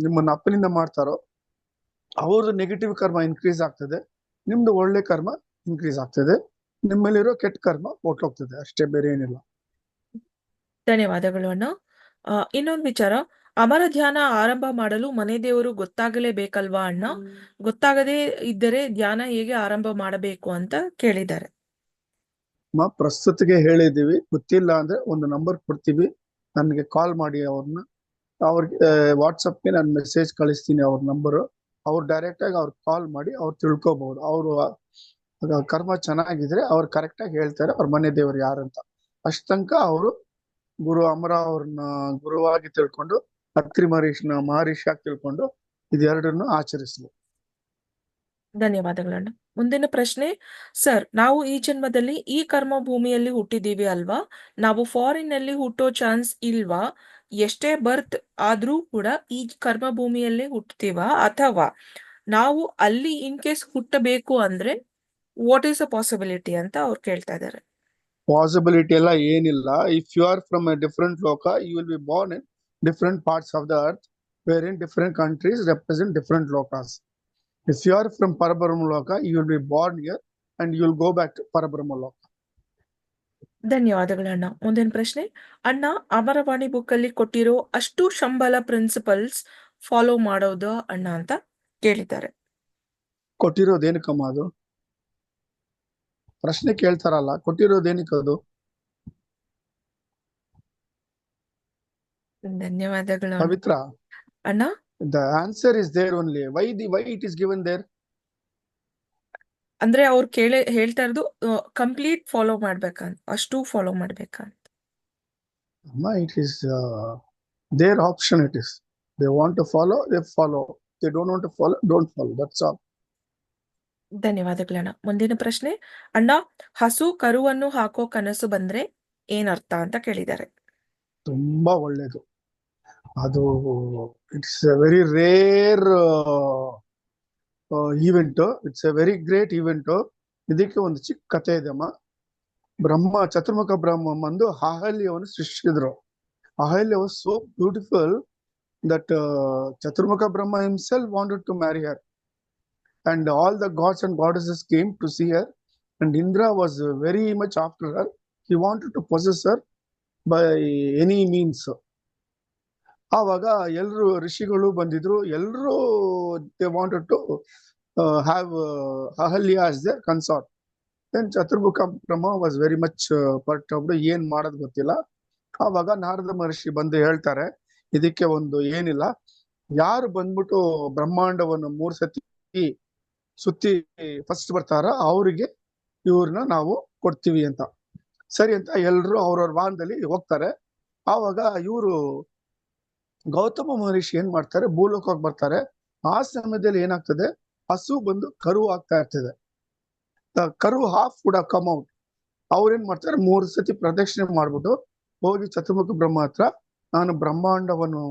Speaker 3: ನಿಮ್ಮನ್ನ ಅಪ್ಪನಿಂದ ಮಾಡ್ತಾರೋ ಅವ್ರದ್ದು ನೆಗೆಟಿವ್ ಕರ್ಮ ಇನ್ಕ್ರೀಸ್ ಆಗ್ತದೆ, ನಿಮ್ದು ಒಳ್ಳೆ ಕರ್ಮ ಇನ್ಕ್ರೀಸ್ ಆಗ್ತದೆ, ನಿಮ್ಮಲ್ಲಿರೋ ಕೆಟ್ಟ ಕರ್ಮ ಹೊರ್ಟೋಗ್ತದೆ ಅಷ್ಟೇ, ಬೇರೆ ಏನಿಲ್ಲ.
Speaker 2: ಧನ್ಯವಾದಗಳು ಅಣ್ಣ. ಇನ್ನೊಂದು ವಿಚಾರ, ಅಮರ ಧ್ಯಾನ ಆರಂಭ ಮಾಡಲು ಮನೆ ದೇವರು ಗೊತ್ತಾಗಲೇಬೇಕಲ್ವಾ ಅಣ್ಣ? ಗೊತ್ತಾಗದೇ ಇದ್ದರೆ ಧ್ಯಾನ ಹೇಗೆ ಆರಂಭ ಮಾಡಬೇಕು ಅಂತ ಕೇಳಿದ್ದಾರೆ.
Speaker 3: ಪ್ರಸ್ತುತಿಗೆ ಹೇಳಿದೀವಿ. ಗೊತ್ತಿಲ್ಲ ಅಂದ್ರೆ ಒಂದು ನಂಬರ್ ಕೊಡ್ತೀವಿ, ನನಗೆ ಕಾಲ್ ಮಾಡಿ. ಅವ್ರಿಗೆ ವಾಟ್ಸಪ್ಗೆ ನಾನು ಮೆಸೇಜ್ ಕಳಿಸ್ತೀನಿ, ಅವ್ರ ನಂಬರು. ಅವ್ರು ಡೈರೆಕ್ಟ್ ಆಗಿ ಅವ್ರು ಕಾಲ್ ಮಾಡಿ ಅವ್ರು ತಿಳ್ಕೊಬಹುದು. ಅವರು ಕರ್ಮ ಚೆನ್ನಾಗಿದ್ರೆ ಅವ್ರು ಕರೆಕ್ಟ್ ಆಗಿ ಹೇಳ್ತಾರೆ ಅವ್ರ ಮನೆ ದೇವರು ಯಾರಂತ. ಅಷ್ಟ ತನಕ ಅವರು ಗುರು ಅಮರ ಅವ್ರನ್ನ ಗುರುವಾಗಿ ತಿಳ್ಕೊಂಡು, ಅತ್ರಿ ಮಹರ್ಷಿಯಾಗಿ ತಿಳ್ಕೊಂಡು ಇದೆರಡನ್ನು ಆಚರಿಸಲು.
Speaker 2: ಧನ್ಯವಾದಗಳಣ್ಣ. ಮುಂದಿನ ಪ್ರಶ್ನೆ, ಸರ್, ನಾವು ಈ ಜನ್ಮದಲ್ಲಿ ಈ ಕರ್ಮ ಭೂಮಿಯಲ್ಲಿ ಹುಟ್ಟಿದೀವಿ ಅಲ್ವಾ? ನಾವು ಫಾರಿನ್ ನಲ್ಲಿ ಹುಟ್ಟೋ ಚಾನ್ಸ್ ಇಲ್ವಾ? ಎಷ್ಟೇ ಬರ್ತ್ ಆದ್ರೂ ಕೂಡ ಈ ಕರ್ಮ ಭೂಮಿಯಲ್ಲೇ ಹುಟ್ಟುತ್ತೀವಾ, ಅಥವಾ ನಾವು ಅಲ್ಲಿ ಇನ್ ಕೇಸ್ ಹುಟ್ಟಬೇಕು ಅಂದ್ರೆ ವಾಟ್ ಈಸ್ ಅ ಪಾಸಿಬಿಲಿಟಿ ಅಂತ ಅವ್ರು ಕೇಳ್ತಾ ಇದ್ದಾರೆ.
Speaker 3: ಪಾಸಿಬಿಲಿಟಿ ಎಲ್ಲ ಏನಿಲ್ಲ. If you are from a different loka, you will be born in different parts of the earth, where in different countries represent different lokas. If you are from Parabrahma Loka, you will be born here and you will go back to Parabrahma Loka.
Speaker 2: ಧನ್ಯವಾದಗಳಣ್ಣ. ಮುಂದಿನ ಪ್ರಶ್ನೆ, ಅಣ್ಣ, ಅಮರವಾಣಿ ಬುಕ್ ಅಲ್ಲಿ ಕೊಟ್ಟಿರೋ ಅಷ್ಟು ಶಂಬಲ ಪ್ರಿನ್ಸಿಪಲ್ಸ್ ಫಾಲೋ ಮಾಡೋದು ಅಣ್ಣ ಅಂತ ಕೇಳಿದ್ದಾರೆ.
Speaker 3: ಕೊಟ್ಟಿರೋದೇನಕ್ಕಮ್ಮ ಅದು? ಪ್ರಶ್ನೆ ಕೇಳ್ತಾರಲ್ಲ, ಕೊಟ್ಟಿರೋದೇನಕ್ಕದು?
Speaker 2: ಧನ್ಯವಾದಗಳು
Speaker 3: ಪವಿತ್ರ
Speaker 2: ಅಣ್ಣ.
Speaker 3: The answer is there only. Why it is given there?
Speaker 2: ಅಂದ್ರೆ ಅವ್ರು ಹೇಳ್ತಾ ಇರೋದು ಕಂಪ್ಲೀಟ್ ಫಾಲೋ ಮಾಡ್ಬೇಕಂತ, ಅಷ್ಟು ಫಾಲೋ ಮಾಡ್ಬೇಕಂತ.
Speaker 3: It is their option. It is. They want to follow, they follow. They don't want to follow, don't follow. That's all.
Speaker 2: ಧನ್ಯವಾದಗಳಣ್ಣ. ಮುಂದಿನ ಪ್ರಶ್ನೆ, ಅಣ್ಣ, ಹಸು ಕರುವನ್ನು ಹಾಕೋ ಕನಸು ಬಂದ್ರೆ ಏನರ್ಥ ಅಂತ ಕೇಳಿದ್ದಾರೆ.
Speaker 3: ತುಂಬಾ ಒಳ್ಳೇದು ಅದು. It's a very rare event. It's a very great event. ಇದಕ್ಕೆ ಒಂದು ಚಿಕ್ಕ ಕಥೆ ಇದೆ ಅಮ್ಮ. ಚತುರ್ಮುಖ ಬ್ರಹ್ಮ ಬಂದು ಅಹಲ್ಯವನ್ನು ಸೃಷ್ಟಿಸಿದ್ರು. Ahalya was so beautiful that Chaturmukha Brahma himself wanted to marry her, and all the gods and goddesses came to see her, and Indra was very much after her. He wanted to possess her by any means. ಆವಾಗ ಎಲ್ಲರೂ ಋಷಿಗಳು ಬಂದಿದ್ರು. ಎಲ್ಲರೂ they wanted to have Ahalya as their consort. Then Chaturmukha Brahma was very much perturbed. ಏನ್ ಮಾಡೋದು ಗೊತ್ತಿಲ್ಲ. ಆವಾಗ ನಾರದ ಮಹರ್ಷಿ ಬಂದು ಹೇಳ್ತಾರೆ, ಇದಕ್ಕೆ ಒಂದು ಏನಿಲ್ಲ, ಯಾರು ಬಂದ್ಬಿಟ್ಟು ಬ್ರಹ್ಮಾಂಡವನ್ನು 3 ಸತಿ ಸುತ್ತಿ ಫಸ್ಟ್ ಬರ್ತಾರ ಅವ್ರಿಗೆ ಇವ್ರನ್ನ ನಾವು ಕೊಡ್ತೀವಿ ಅಂತ. ಸರಿ ಅಂತ ಎಲ್ರು ಅವ್ರವ್ರ ವಾಹನದಲ್ಲಿ ಹೋಗ್ತಾರೆ. ಆವಾಗ ಇವರು ಗೌತಮ ಮಹರ್ಷಿ ಏನ್ ಮಾಡ್ತಾರೆ, ಭೂಲೋಕಕ್ಕೆ ಬರ್ತಾರೆ. ಆ ಸಮಯದಲ್ಲಿ ಏನಾಗ್ತದೆ, ಹಸು ಬಂದು ಕರು ಆಗ್ತಾ ಇರ್ತದೆ. ಕರು half would have come out. ಅವ್ರೇನ್ ಮಾಡ್ತಾರೆ, 3 ಸತಿ ಪ್ರದಕ್ಷಿಣೆ ಮಾಡ್ಬಿಟ್ಟು ಹೋಗಿ ಚತುರ್ಮುಖ ಬ್ರಹ್ಮ ಹತ್ರ, ನಾನು ಬ್ರಹ್ಮಾಂಡವನ್ನು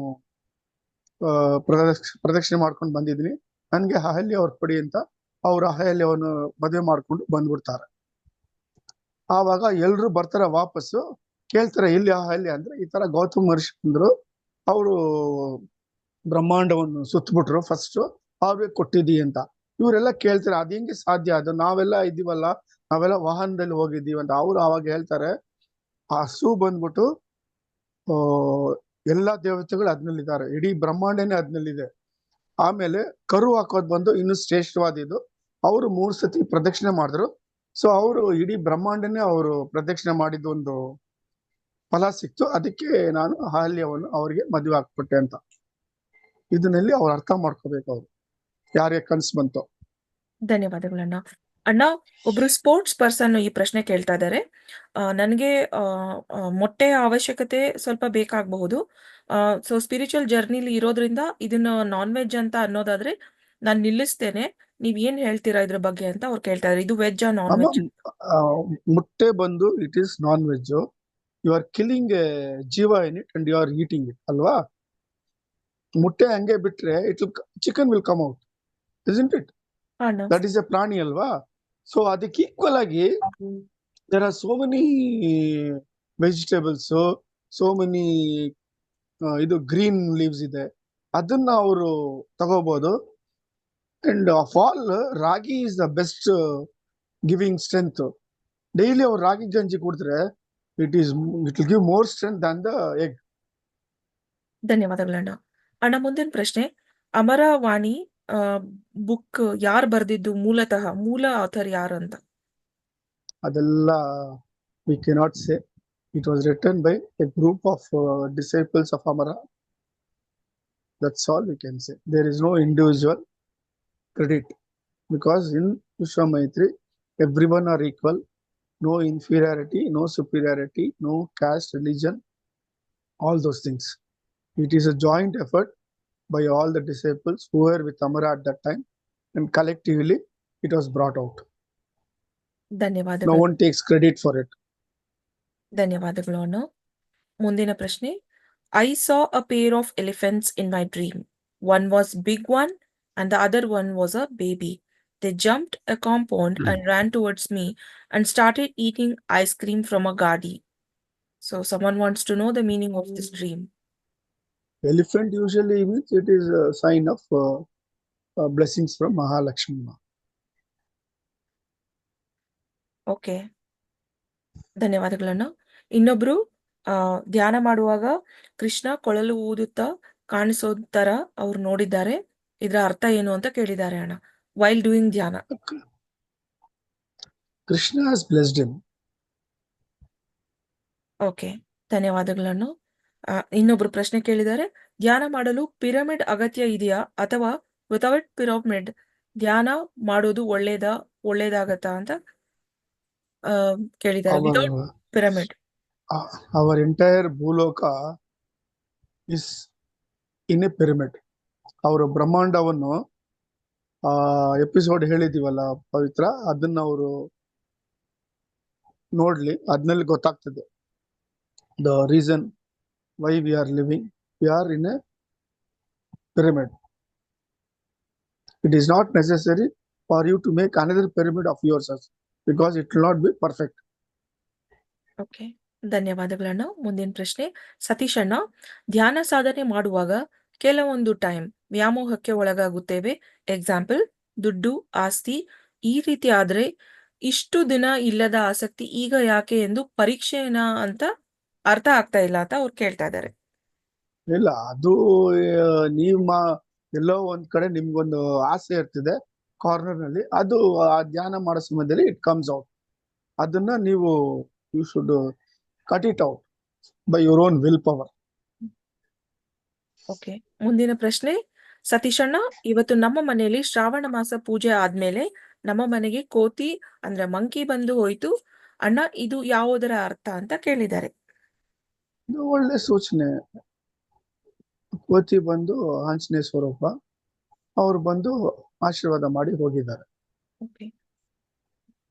Speaker 3: ಪ್ರದಕ್ಷಿಣೆ ಮಾಡ್ಕೊಂಡು ಬಂದಿದ್ದೀನಿ, ನನ್ಗೆ ಅಹಲ್ಯ ಅವ್ರ ಕೊಡಿ ಅಂತ ಅವ್ರ ಅಹಲ್ಯವನ್ನು ಮದುವೆ ಮಾಡ್ಕೊಂಡು ಬಂದ್ಬಿಡ್ತಾರೆ. ಆವಾಗ ಎಲ್ರು ಬರ್ತಾರೆ, ವಾಪಸ್ಸು ಕೇಳ್ತಾರೆ ಎಲ್ಲಿ ಅಹಲ್ಯ ಅಂದ್ರೆ, ಈ ತರ ಗೌತಮ ಮಹರ್ಷಿ ಬಂದ್ರು, ಅವರು ಬ್ರಹ್ಮಾಂಡವನ್ನು ಸುತ್ತಬಿಟ್ರು ಫಸ್ಟ್, ಅವ್ರಿಗೆ ಕೊಟ್ಟಿದ್ದೀವಿ ಅಂತ. ಇವರೆಲ್ಲ ಕೇಳ್ತಾರೆ, ಅದ್ ಹೆಂಗೆ ಸಾಧ್ಯ, ಅದು ನಾವೆಲ್ಲ ಇದ್ದೀವಲ್ಲ, ನಾವೆಲ್ಲ ವಾಹನದಲ್ಲಿ ಹೋಗಿದ್ದೀವಿ ಅಂತ. ಅವ್ರು ಆವಾಗ ಹೇಳ್ತಾರೆ, ಆ ಹಸು ಬಂದ್ಬಿಟ್ಟು ಎಲ್ಲಾ ದೇವತೆಗಳು ಅದ್ನಲ್ಲಿದ್ದಾರೆ, ಇಡೀ ಬ್ರಹ್ಮಾಂಡನೇ ಅದ್ನಲ್ಲಿದೆ. ಆಮೇಲೆ ಕರು ಹಾಕೋದ್ ಬಂದು ಇನ್ನು ಶ್ರೇಷ್ಠವಾದ ಇದು. ಅವರು 3 ಸತಿ ಪ್ರದಕ್ಷಿಣೆ ಮಾಡಿದ್ರು. ಸೊ ಅವರು ಇಡೀ ಬ್ರಹ್ಮಾಂಡನೇ ಅವರು ಪ್ರದಕ್ಷಿಣೆ ಮಾಡಿದ ಒಂದು ಫಲ ಸಿಕ್ತು. ಅದಕ್ಕೆ ನಾನು ಅಹಲ್ಯವನ್ನು ಅವರಿಗೆ ಮದುವೆ ಹಾಕ್ಬಿಟ್ಟೆ ಅಂತ. ಇದನ್ನಲ್ಲಿ ಅವ್ರು ಅರ್ಥ ಮಾಡ್ಕೋಬೇಕು. ಅವ್ರು ಯಾರಿಗೆ ಕನ್ಸ್ ಬಂತು.
Speaker 2: ಧನ್ಯವಾದಗಳಣ್ಣ. ಅಣ್ಣ, ಒಬ್ರು ಸ್ಪೋರ್ಟ್ಸ್ ಪರ್ಸನ್ ಈ ಪ್ರಶ್ನೆ ಕೇಳ್ತಾ ಇದ್ದಾರೆ. ನನಗೆ ಮೊಟ್ಟೆಯ ಅವಶ್ಯಕತೆ ಸ್ವಲ್ಪ ಬೇಕಾಗಬಹುದು. ಸೊ ಸ್ಪಿರಿಚುವಲ್ ಜರ್ನಿಲಿ ಇರೋದ್ರಿಂದ ಇದನ್ನ ನಾನ್ ವೆಜ್ ಅಂತ ಅನ್ನೋದಾದ್ರೆ ನಾನು ನಿಲ್ಲಿಸ್ತೇನೆ. ನೀವ್ ಏನ್ ಹೇಳ್ತೀರಾ ಇದ್ರ ಬಗ್ಗೆ ಅಂತ ಅವ್ರು ಕೇಳ್ತಾ ಇದ್ದಾರೆ. ಇದು ವೆಜ್ ನಾನ್
Speaker 3: ಅಮ್ಮ,
Speaker 2: ವೆಜ್?
Speaker 3: ಮುಟ್ಟೆ ಬಂದು it is non veg. You are killing a jeeva in it and you are eating it ಅಲ್ವಾ. ಮುಟ್ಟೆ ಹಂಗೆ ಬಿಟ್ರೆ chicken will come out, isn't it?
Speaker 2: ಅಣ್ಣ,
Speaker 3: ದಟ್ ಈಸ್ ಎ ಪ್ರಾಣಿ ಅಲ್ವಾ. ಸೊ ಅದಕ್ಕೆ ಈಕ್ವಲ್ ಆಗಿ there are so many vegetables, so many ಇದು ಗ್ರೀನ್ ಲೀವ್ಸ್ ಇದೆ, ಅದನ್ನ ಅವರು ತಗೋಬಹುದು. And of all ragi is the best giving strength. Daily ಅವ್ರು ರಾಗಿ ಗಂಜಿ ಕುಡಿದ್ರೆ it will give more strength than the egg.
Speaker 2: ಧನ್ಯವಾದಗಳಣ್ಣ. ಅಣ್ಣ, ಮುಂದಿನ ಪ್ರಶ್ನೆ. ಅಮರವಾಣಿ ಬುಕ್ ಯಾರು ಬರ್ದಿದ್ದು? ಮೂಲ ಆಥರ್ ಯಾರು ಅಂತ?
Speaker 3: ಅದೆಲ್ಲ we cannot say. It was written by a group of disciples of Amara. That's all we can say. There is no individual credit, because in Vishwamaitri everyone are equal. No inferiority, no superiority, no caste, religion, all those things. It is a joint effort by all the disciples who were with Amara at that time, and collectively it was brought out. No
Speaker 2: ಧನ್ಯವಾದಗಳು.
Speaker 3: one takes credit for it.
Speaker 2: ಧನ್ಯವಾದಗಳು ಅಣ್ಣ. ಮುಂದಿನ ಪ್ರಶ್ನೆ. I saw a pair of elephants in my dream. One was big one and the other one was a baby. They jumped a compound and ran towards me and started eating ice cream from a gadi. So someone wants to know the meaning of this dream.
Speaker 3: Elephant usually means it is a sign of blessings from Mahalakshmi.
Speaker 2: Okay, ಧನ್ಯವಾದಗಳಣ್ಣ. ಇನ್ನೊಬ್ರು ಧ್ಯಾನ ಮಾಡುವಾಗ ಕೃಷ್ಣ ಕೊಳಲು ಊದುತ್ತಾ ಕಾಣಿಸೋ ತರ ಅವ್ರು ನೋಡಿದ್ದಾರೆ. ಇದರ ಅರ್ಥ ಏನು ಅಂತ ಕೇಳಿದ್ದಾರೆ ಅಣ್ಣ. ವೈಲ್ ಡೂಯಿಂಗ್ ಧ್ಯಾನ.
Speaker 3: Krishna has blessed him.
Speaker 2: Okay, ಧನ್ಯವಾದಗಳನ್ನು. ಇನ್ನೊಬ್ರು ಪ್ರಶ್ನೆ ಕೇಳಿದ್ದಾರೆ. ಧ್ಯಾನ ಮಾಡಲು ಪಿರಮಿಡ್ ಅಗತ್ಯ ಇದೆಯಾ ಅಥವಾ ವಿತೌಟ್ ಪಿರಮಿಡ್ ಧ್ಯಾನ ಮಾಡೋದು ಒಳ್ಳೇದಾಗತ್ತಾ ಅಂತ ಕೇಳಿದ್ದಾರೆ. Without pyramid.
Speaker 3: Our entire Bhuloka is in a pyramid. ಅವರು ಬ್ರಹ್ಮಾಂಡವನ್ನು ಎಪಿಸೋಡ್ ಹೇಳಿದೀವಲ್ಲ ಪವಿತ್ರ, ಅದನ್ನ ಅವರು ನೋಡ್ಲಿ, ಅದ್ನಲ್ಲಿ ಗೊತ್ತಾಗ್ತದೆ the reason why we are living. We are in a pyramid. It is not necessary for you to make another pyramid of yourself, because it will not be perfect.
Speaker 2: Okay, ಧನ್ಯವಾದಗಳಣ್ಣ. ಮುಂದಿನ ಪ್ರಶ್ನೆ. ಸತೀಶ್ ಅಣ್ಣ, ಧ್ಯಾನ ಸಾಧನೆ ಮಾಡುವಾಗ ಕೆಲವೊಂದು ಟೈಮ್ ವ್ಯಾಮೋಹಕ್ಕೆ ಒಳಗಾಗುತ್ತೇವೆ. ಎಕ್ಸಾಂಪಲ್, ದುಡ್ಡು, ಆಸ್ತಿ. ಈ ರೀತಿ ಆದ್ರೆ ಇಷ್ಟು ದಿನ ಇಲ್ಲದ ಆಸಕ್ತಿ ಈಗ ಯಾಕೆ ಎಂದು ಪರೀಕ್ಷೆನ ಅಂತ ಅರ್ಥ ಆಗ್ತಾ ಇಲ್ಲ ಅಂತ ಅವ್ರು ಕೇಳ್ತಾ ಇದ್ದಾರೆ.
Speaker 3: ಇಲ್ಲ, ಅದು ನಿಮ್ಮ ಎಲ್ಲೋ ಒಂದ್ ಕಡೆ ನಿಮ್ಗೊಂದು ಆಸೆ ಇರ್ತಿದೆ ಕಾರ್ನರ್ ನಲ್ಲಿ, ಅದು ಆ ಧ್ಯಾನ ಮಾಡೋ ಸಮಯದಲ್ಲಿ ಇಟ್ ಕಮ್ಸ್ ಔಟ್. ಅದನ್ನ ನೀವು you should cut it out by your own will power.
Speaker 2: Okay, ಮುಂದಿನ ಪ್ರಶ್ನೆ. ಸತೀಶಣ್ಣ, ಇವತ್ತು ನಮ್ಮ ಮನೆಯಲ್ಲಿ ಶ್ರಾವಣ ಮಾಸ ಪೂಜೆ ಆದ್ಮೇಲೆ ನಮ್ಮ ಮನೆಗೆ ಕೋತಿ ಅಂದ್ರೆ ಮಂಕಿ ಬಂದು ಹೋಯ್ತು ಅಣ್ಣ, ಇದು ಯಾವುದರ ಅರ್ಥ ಅಂತ ಕೇಳಿದ್ದಾರೆ.
Speaker 3: ಇದು ಒಳ್ಳೆ ಸೂಚನೆ. ಕೋತಿ ಬಂದು ಆಂಜನೇಯ ಸ್ವರೂಪ, ಅವ್ರು ಬಂದು ಆಶೀರ್ವಾದ ಮಾಡಿ ಹೋಗಿದ್ದಾರೆ.
Speaker 2: ಓಕೆ,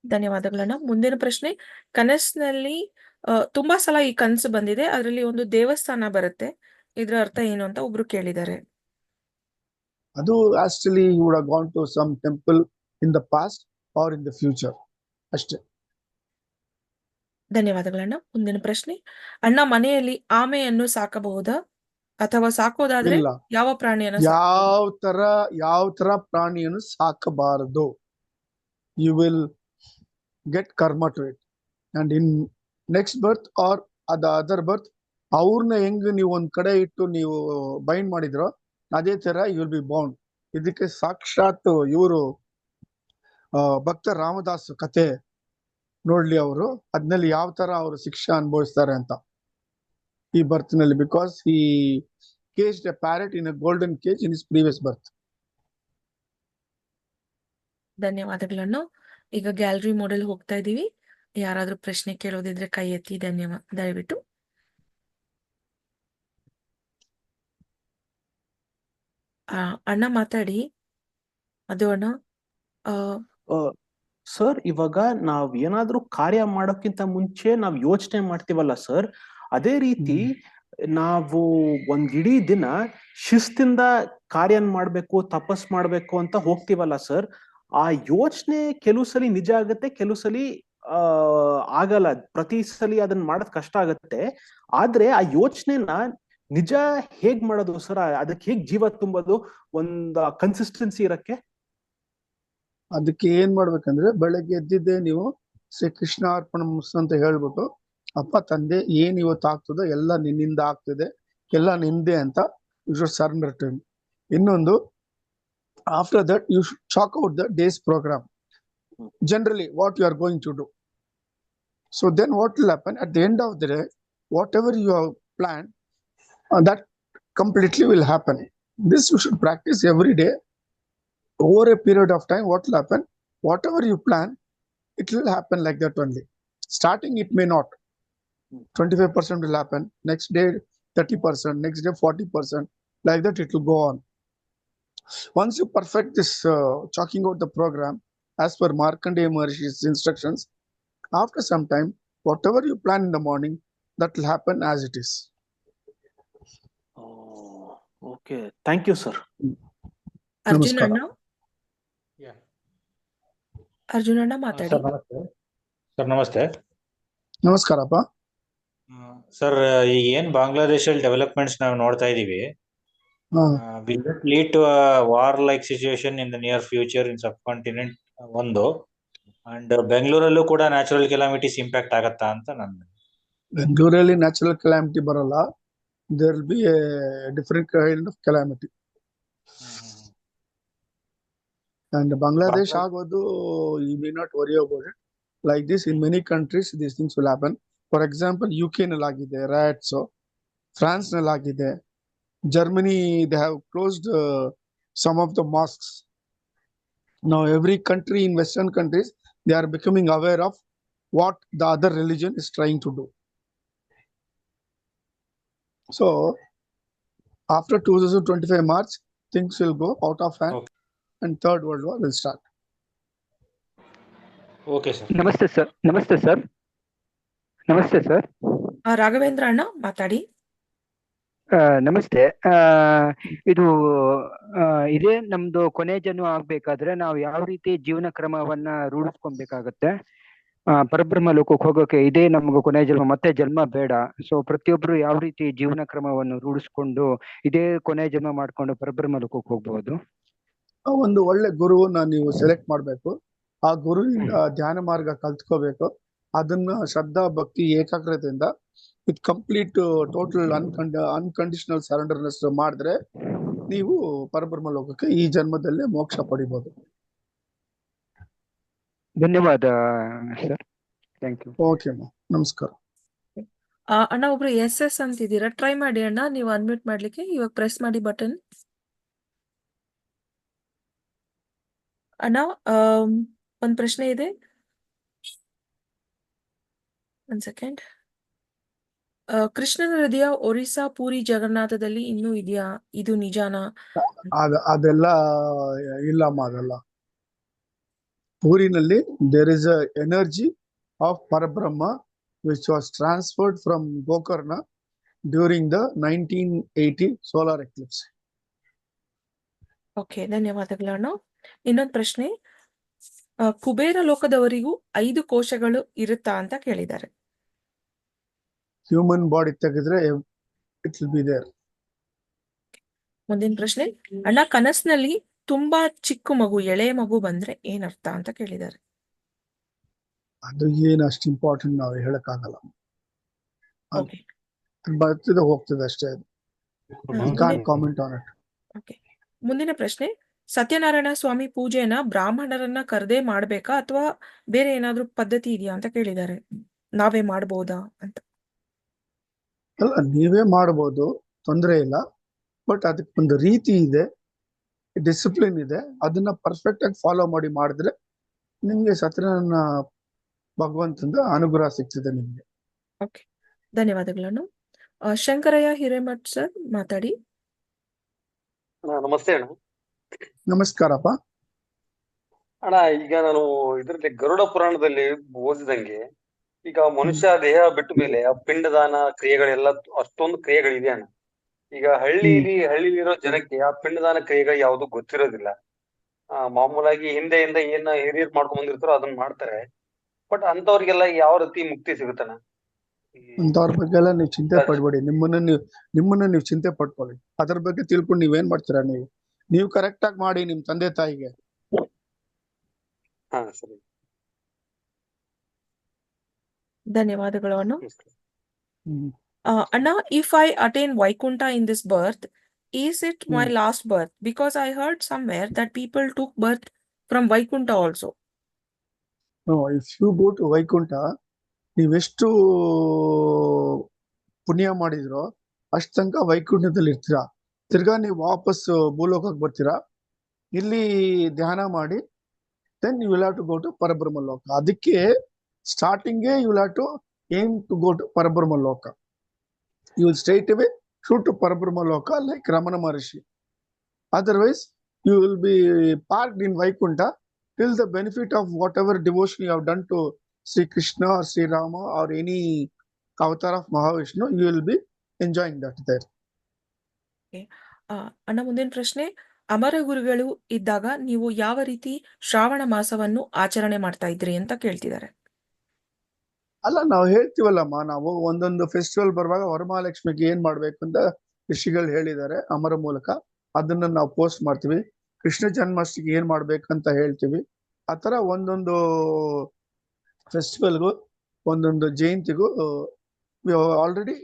Speaker 2: ಧನ್ಯವಾದಗಳಣ್ಣ. ಮುಂದಿನ ಪ್ರಶ್ನೆ. ಕನಸಿನಲ್ಲಿ ತುಂಬಾ ಸಲ ಈ ಕನಸು ಬಂದಿದೆ, ಅದರಲ್ಲಿ ಒಂದು ದೇವಸ್ಥಾನ ಬರುತ್ತೆ, ಇದ್ರ ಅರ್ಥ ಏನು ಅಂತ ಒಬ್ರು ಕೇಳಿದ್ದಾರೆ.
Speaker 3: ಅದು actually you would have gone to some temple in the past or in the future ಅಷ್ಟೇ.
Speaker 2: ಧನ್ಯವಾದಗಳಣ್ಣ. ಮುಂದಿನ ಪ್ರಶ್ನೆ. ಅಣ್ಣ, ಮನೆಯಲ್ಲಿ ಆಮೆಯನ್ನು ಸಾಕಬಹುದಾ ಅಥವಾ ಸಾಕೋದಾದ್ರೆ
Speaker 3: ಇಲ್ಲ,
Speaker 2: ಯಾವ ಪ್ರಾಣಿಯನ್ನು
Speaker 3: ಯಾವ ತರ ಪ್ರಾಣಿಯನ್ನು ಸಾಕಬಾರದು. You will get karma to it, and in next birth or the other birth ಅವ್ರನ್ನ ಹೆಂಗ್ ನೀವು ಒಂದ್ ಕಡೆ ಇಟ್ಟು ನೀವು ಬೈಂಡ್ ಮಾಡಿದ್ರೋ ಅದೇ ತರ ಯು ವಿಲ್ ಬಿ ಬೌಂಡ್. ಇದಕ್ಕೆ ಸಾಕ್ಷಾತ್ ಇವರು ಭಕ್ತ ರಾಮದಾಸ್ ಕತೆ ನೋಡ್ಲಿ, ಅವರು ಅದ್ನಲ್ಲಿ ಯಾವ ತರ ಅವರು ಶಿಕ್ಷೆ ಅನುಭವಿಸ್ತಾರೆ ಅಂತ ಈ ಬರ್ತ್ ನಲ್ಲಿ, because he caged a parrot in a golden cage in his previous birth.
Speaker 2: ಧನ್ಯವಾದಗಳನ್ನು. ಈಗ ಗ್ಯಾಲರಿ ಮೋಡಲ್ ಹೋಗ್ತಾ ಇದೀವಿ. ಯಾರಾದ್ರೂ ಪ್ರಶ್ನೆ ಕೇಳೋದಿದ್ರೆ ಕೈ ಎತ್ತಿ. ದಯವಿಟ್ಟು. ಅಣ್ಣ ಮಾತಾಡಿ. ಅದು ಅಣ್ಣ.
Speaker 4: ಸರ್, ಇವಾಗ ನಾವ್ ಏನಾದ್ರೂ ಕಾರ್ಯ ಮಾಡೋಕ್ಕಿಂತ ಮುಂಚೆ ನಾವ್ ಯೋಚನೆ ಮಾಡ್ತೀವಲ್ಲ ಸರ್, ಅದೇ ರೀತಿ ನಾವು ಒಂದ್ ಇಡೀ ದಿನ ಶಿಸ್ತಿಂದ ಕಾರ್ಯ ಮಾಡ್ಬೇಕು, ತಪಸ್ ಮಾಡ್ಬೇಕು ಅಂತ ಹೋಗ್ತೀವಲ್ಲ ಸರ್, ಆ ಯೋಚನೆ ಕೆಲವು ಸಲಿ ನಿಜ ಆಗತ್ತೆ, ಕೆಲವು ಸಲಿ ಆಗಲ್ಲ. ಪ್ರತಿ ಸಲಿ ಅದನ್ನ ಮಾಡೋದ್ ಕಷ್ಟ ಆಗತ್ತೆ. ಆದ್ರೆ ಆ ಯೋಚನೆನ ನಿಜ ಹೇಗ್ ಮಾಡೋದು ಸರ್? ಅದಕ್ಕೆ ಹೇಗ್ ಜೀವ ತುಂಬೋದು, ಒಂದ್ ಕನ್ಸಿಸ್ಟೆನ್ಸಿ ಇರಕ್ಕೆ?
Speaker 3: ಅದಕ್ಕೆ ಏನ್ ಮಾಡ್ಬೇಕಂದ್ರೆ, ಬೆಳಗ್ಗೆ ಎದ್ದಿದ್ದೆ ನೀವು ಶ್ರೀ ಕೃಷ್ಣ ಅರ್ಪಣ ಅಂತ ಹೇಳ್ಬಿಟ್ಟು, ಅಪ್ಪ ತಂದೆ ಏನ್ ಇವತ್ತು ಆಗ್ತದೋ ಎಲ್ಲ ನಿನ್ನಿಂದ ಆಗ್ತಿದೆ, ಎಲ್ಲ ನಿಂದೆ ಅಂತ you should surrender to him. ಇನ್ನೊಂದು, after that you should chalk out the day's programme, generally what you are going to do. So then what will happen at the end of the day, whatever you have plan, that completely will happen. This you should practice every day. Over a period of time, what will happen? Whatever you plan, it will happen like that only. Starting, it may not. 25% will happen. Next day, 30%. Next day, 40%. Like that, it will go on. Once you perfect this chalking out the program, as per Markandeya Maharishi's instructions, after some time, whatever you plan in the morning, that will happen as it is.
Speaker 4: Okay, thank you sir.
Speaker 2: Arjun ಅಣ್ಣ.
Speaker 8: Yeah.
Speaker 2: ಅರ್ಜುನ್ ಅಣ್ಣ ಮಾತಾಡಿ.
Speaker 8: ಸರ್ ನಮಸ್ತೆ. ಸರ್ ನಮಸ್ತೆ.
Speaker 3: ನಮಸ್ಕಾರಪ್ಪ.
Speaker 8: ಸರ್, ಈಗ ಏನ್ ಬಾಂಗ್ಲಾದೇಶಲ್ಲಿ ಡೆವಲಪ್ಮೆಂಟ್ಸ್ ನಾವು ನೋಡ್ತಾ ಇದೀವಿ, will it lead to a war like situation in the near future in subcontinent? ಒಂದು, ಅಂಡ್ ಬೆಂಗಳೂರಲ್ಲೂ ಕೂಡ ನ್ಯಾಚುರಲ್ ಕೆಲಾಮಿಟೀಸ್ ಇಂಪ್ಯಾಕ್ಟ್ ಆಗತ್ತಾ ಅಂತ ನನ್ನ.
Speaker 3: ಬೆಂಗಳೂರಲ್ಲಿ ನ್ಯಾಚುರಲ್ ಕೆಲಾಮಿಟಿ ಬರಲ್ಲ. there will be a different kind of calamity. And Bangladesh agodu, you may not worry about it. Like this, in many countries, these things will happen. For example, UK nalagide riots, so France nalagide, Germany, they have closed some of the mosques. Now every country in Western countries, they are becoming aware of what the other religion is trying to do. So after 2025 March, things will go out of hand.
Speaker 8: Okay.
Speaker 3: And Third World War will start.
Speaker 8: Okay sir.
Speaker 9: ನಮಸ್ತೆ ಸರ್. ನಮಸ್ತೆ ಸರ್. ನಮಸ್ತೆ ಸರ್.
Speaker 2: ರಾಘವೇಂದ್ರ ಅಣ್ಣ ಮಾತಾಡಿ.
Speaker 9: ನಮಸ್ತೆ. ಇದು ಇದೇ ನಮ್ದು ಕೊನೆ ಜನ್ಮ ಆಗ್ಬೇಕಾದ್ರೆ ನಾವು ಯಾವ ರೀತಿ ಜೀವನ ಕ್ರಮವನ್ನ ರೂಢಿಸ್ಕೊಬೇಕಾಗತ್ತೆ? ಪರಬ್ರಹ್ಮ ಲೋಕಕ್ಕೆ ಹೋಗೋಕೆ ಇದೇ ನಮ್ಗೆ ಕೊನೆ ಜನ್ಮ, ಮತ್ತೆ ಜನ್ಮ ಬೇಡ. ಸೊ ಪ್ರತಿಯೊಬ್ರು ಯಾವ ರೀತಿ ಜೀವನ ಕ್ರಮವನ್ನು ರೂಢಿಸ್ಕೊಂಡು ಇದೇ ಕೊನೆ ಜನ್ಮ ಮಾಡ್ಕೊಂಡು ಪರಬ್ರಹ್ಮ ಲೋಕಕ್ಕೆ ಹೋಗ್ಬಹುದು?
Speaker 3: ಒಂದು ಒಳ್ಳೆ ಗುರುವನ್ನ ನೀವು ಸೆಲೆಕ್ಟ್ ಮಾಡ್ಬೇಕು. ಆ ಗುರುವಿಂದ ಧ್ಯಾನ ಮಾರ್ಗ ಕಲ್ತ್ಕೋಬೇಕು. ಅದನ್ನ ಶ್ರದ್ಧಾ ಭಕ್ತಿ ಏಕಾಗ್ರತೆಯಿಂದ ವಿತ್ ಕಂಪ್ಲೀಟ್ ಟೋಟಲ್ ಅನ್ಕಂಡೀಷನಲ್ ಸರೆಂಡರ್ನೆಸ್ ಮಾಡಿದ್ರೆ ನೀವು ಪರಬ್ರಹ್ಮ ಲೋಕಕ್ಕೆ ಈ ಜನ್ಮದಲ್ಲೇ ಮೋಕ್ಷ ಪಡಿಬಹುದು.
Speaker 9: ಧನ್ಯವಾದ ಸರ್. Thank you.
Speaker 3: ಓಕೆ ಅಮ್ಮ, ನಮಸ್ಕಾರ.
Speaker 2: ಅಣ್ಣ ಒಬ್ರು ಎಸ್ ಅಂತಿದ್ದೀರಾ, ಟ್ರೈ ಮಾಡಿ ಅಣ್ಣ. ನೀವು ಅನ್ಮ್ಯೂಟ್ ಮಾಡ್ಲಿಕ್ಕೆ ಇವಾಗ ಪ್ರೆಸ್ ಮಾಡಿ ಬಟನ್. ಅಣ್ಣ ಒಂದ್ ಪ್ರಶ್ನೆ ಇದೆ, ಒಂದ್ ಸೆಕೆಂಡ್. ಕೃಷ್ಣನ ಹೃದಯ ಒರಿಸ್ಸಾ ಪೂರಿ ಜಗನ್ನಾಥದಲ್ಲಿ ಇನ್ನೂ ಇದೆಯಾ? ಇದು ನಿಜಾನಾ?
Speaker 3: ಅದೆಲ್ಲ ಇಲ್ಲಮ್ಮ, ಅದೆಲ್ಲ ಪೂರಿನಲ್ಲಿ there is a energy of Parabrahma which was transferred from Gokarna during the 1980 solar eclipse.
Speaker 2: Okay, ಧನ್ಯವಾದಗಳು ಅಣ್ಣ. ಇನ್ನೊಂದು ಪ್ರಶ್ನೆ, ಕುಬೇರ ಲೋಕದವರಿಗೂ 5 ಕೋಶಗಳು ಇರುತ್ತಾ ಅಂತ ಕೇಳಿದ್ದಾರೆ.
Speaker 3: ಹ್ಯೂಮನ್ ಬಾಡಿ ತೆಗೆದ್ರೆ ಇಟ್ ವಿಲ್ ಬಿ ದೇರ್.
Speaker 2: ಮುಂದಿನ ಪ್ರಶ್ನೆ, ಅಣ್ಣ ಕನಸಿನಲ್ಲಿ ತುಂಬಾ ಚಿಕ್ಕ ಮಗು, ಎಳೆ ಮಗು ಬಂದ್ರೆ ಏನರ್ಥ ಅಂತ ಕೇಳಿದ್ದಾರೆ.
Speaker 3: ಅದು ಏನು ಅಷ್ಟು ಇಂಪಾರ್ಟೆಂಟ್ ನಾವು ಹೇಳಕ್ಕಾಗಲ್ಲ.
Speaker 2: ಓಕೆ,
Speaker 3: ಬರ್ತಿದೆ ಹೋಗ್ತದೆ ಅಷ್ಟೇ. Comment on it.
Speaker 2: ಓಕೆ, ಮುಂದಿನ ಪ್ರಶ್ನೆ, ಸತ್ಯನಾರಾಯಣ ಸ್ವಾಮಿ ಪೂಜೆನ ಬ್ರಾಹ್ಮಣರನ್ನ ಕರೆದೇ ಮಾಡ್ಬೇಕಾ ಅಥವಾ ಬೇರೆ ಏನಾದ್ರೂ ಪದ್ಧತಿ ಇದೆಯಾ ಅಂತ ಕೇಳಿದ್ದಾರೆ. ನಾವೇ ಮಾಡ್ಬೋದಾ ಅಂತ.
Speaker 3: ಅಲ್ಲ, ನೀವೇ ಮಾಡ್ಬೋದು, ತೊಂದರೆ ಇಲ್ಲ. ಬಟ್ ಅದಕ್ಕೆ ಒಂದು ರೀತಿ ಇದೆ. ಡಿಸಿಪ್ಲಿನ್ ಇದೆ, ಅದನ್ನ ಪರ್ಫೆಕ್ಟ್ ಆಗಿ ಫಾಲೋ ಮಾಡಿ ಮಾಡಿದ್ರೆ ನಿಮ್ಗೆ ಸತ್ಯನಾರಾಯಣ ಭಗವಂತಂದ ಅನುಗ್ರಹ ಸಿಗ್ತದೆ ನಿಮ್ಗೆ.
Speaker 2: ಓಕೆ, ಧನ್ಯವಾದಗಳನ್ನು. ಶಂಕರಯ್ಯ ಹಿರೇಮಠ್ ಸರ್ ಮಾತಾಡಿ.
Speaker 10: ನಮಸ್ತೆ ಅಣ್ಣ.
Speaker 3: ನಮಸ್ಕಾರಪ್ಪ.
Speaker 10: ಅಣ್ಣ, ಈಗ ನಾನು ಇದರಲ್ಲಿ ಗರುಡ ಪುರಾಣದಲ್ಲಿ ಓದಿದಂಗೆ, ಈಗ ಮನುಷ್ಯ ದೇಹ ಬಿಟ್ಟ ಮೇಲೆ ಆ ಪಿಂಡದಾನ ಕ್ರಿಯೆಗಳೆಲ್ಲ ಅಷ್ಟೊಂದು ಕ್ರಿಯೆಗಳಿದೆ ಅಣ್ಣ. ಈಗ ಹಳ್ಳಿಲಿರೋ ಜನಕ್ಕೆ ಆ ಪಿಂಡದಾನ ಕ್ರಿಯೆಗಳು ಯಾವ್ದು ಗೊತ್ತಿರೋದಿಲ್ಲ. ಮಾಮೂಲಾಗಿ ಹಿಂದೆಯಿಂದ ಏನ ಹಿರಿಯರು ಮಾಡ್ಕೊಂಡ್ ಬಂದಿರ್ತಾರೋ ಅದನ್ನ ಮಾಡ್ತಾರೆ. ಬಟ್ ಅಂತವ್ರಿಗೆಲ್ಲ ಯಾವ ರೀತಿ ಮುಕ್ತಿ ಸಿಗುತ್ತಣ್ಣ?
Speaker 3: ಅಂತವ್ರ ಬಗ್ಗೆ ಎಲ್ಲ ನೀವು ಚಿಂತೆ ಪಡ್ಬೇಡಿ. ನಿಮ್ಮನ್ನ ನೀವು ಚಿಂತೆ ಪಡ್ಕೊಳ್ಳಿ. ಅದ್ರ ಬಗ್ಗೆ ತಿಳ್ಕೊಂಡು ನೀವೇನ್ ಮಾಡ್ತೀರಾ? ನೀವು ಕರೆಕ್ಟ್ ಆಗಿ ಮಾಡಿ ನಿಮ್ ತಂದೆ ತಾಯಿಗೆ.
Speaker 10: ಹಾ, ಸರಿ.
Speaker 2: ಧನ್ಯವಾದಗಳು ಅಣ್ಣ.
Speaker 3: ಹ್ಮ್.
Speaker 2: Anna, if I attain Vaikunta in this birth, is it my last birth? Because I heard somewhere that people took birth from Vaikunta also.
Speaker 3: No, if you go to Vaikunta, ನೀವೆಷ್ಟು ಪುಣ್ಯ ಮಾಡಿದ್ರೋ ಅಷ್ಟ ತನಕ ವೈಕುಂಠದಲ್ಲಿ ಇರ್ತೀರಾ. ತಿರ್ಗಾ ನೀವು ವಾಪಸ್ ಭೂಲೋಕಕ್ಕೆ ಬರ್ತೀರಾ. ಇಲ್ಲಿ ಧ್ಯಾನ ಮಾಡಿ then you will have to go to Parabrahma Loka. ಅದಕ್ಕೆ starting you will have to aim to go to Parabrahma Loka. You will straight away shoot to Parabrahma Loka like Ramana Maharishi. Otherwise, you will be parked in Vaikunta till the benefit of whatever devotion you have done to Sri Krishna or Sri Rama or any avatar of Mahavishnu, you will be enjoying that there.
Speaker 2: Okay. ಅಣ್ಣ, ಮುಂದಿನ ಪ್ರಶ್ನೆ, ಅಮರ ಗುರುಗಳು ಇದ್ದಾಗ ನೀವು ಯಾವ ರೀತಿ ಶ್ರಾವಣ ಮಾಸವನ್ನು ಆಚರಣೆ ಮಾಡ್ತಾ ಇದ್ರಿ ಅಂತ ಕೇಳ್ತಿದ್ದಾರೆ.
Speaker 3: ಅಲ್ಲ, ನಾವು ಹೇಳ್ತೀವಲ್ಲಮ್ಮ, ನಾವು ಒಂದೊಂದು ಫೆಸ್ಟಿವಲ್ ಬರುವಾಗ ವರಮಹಾಲಕ್ಷ್ಮಿಗೆ ಏನ್ ಮಾಡ್ಬೇಕು ಅಂತ ಋಷಿಗಳು ಹೇಳಿದ್ದಾರೆ ಅಮರ ಮೂಲಕ. ಅದನ್ನ ನಾವು ಪೋಸ್ಟ್ ಮಾಡ್ತೀವಿ. ಕೃಷ್ಣ ಜನ್ಮಾಷ್ಟಮಿಗೆ ಏನ್ ಮಾಡ್ಬೇಕಂತ ಹೇಳ್ತೀವಿ. ಆತರ ಒಂದೊಂದು ಫೆಸ್ಟಿವಲ್ಗೂ ಒಂದೊಂದು ಜಯಂತಿಗೂ already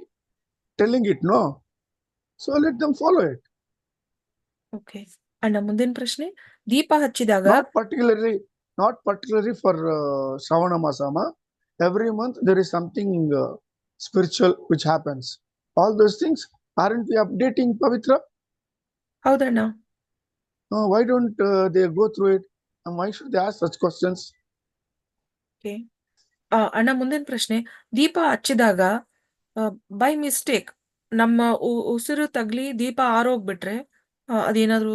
Speaker 3: telling it, no? So let them follow it.
Speaker 2: Okay ಅಣ್ಣ, ಮುಂದಿನ ಪ್ರಶ್ನೆ, ದೀಪ ಹಚ್ಚಿದಾಗ
Speaker 3: ನಾಟ್ ಪರ್ಟಿಕ್ಯುಲರ್ಲಿ ಫಾರ್ ಶ್ರಾವಣ ಮಾಸಮ್ಮ. Every month there is something spiritual which happens. All those things, aren't we updating, Pavitra?
Speaker 2: ಹೌದಣ್ಣ.
Speaker 3: Why don't they go through it? And why should they ask such questions?
Speaker 2: Okay. ಅಣ್ಣ, ಮುಂದಿನ ಪ್ರಶ್ನೆ, ದೀಪ ಹಚ್ಚಿದಾಗ ಬೈ ಮಿಸ್ಟೇಕ್ ನಮ್ಮ ಉಸಿರು ತಗ್ಲಿ ದೀಪ ಆರೋಗ್ಬಿಟ್ರೆ ಅದೇನಾದ್ರು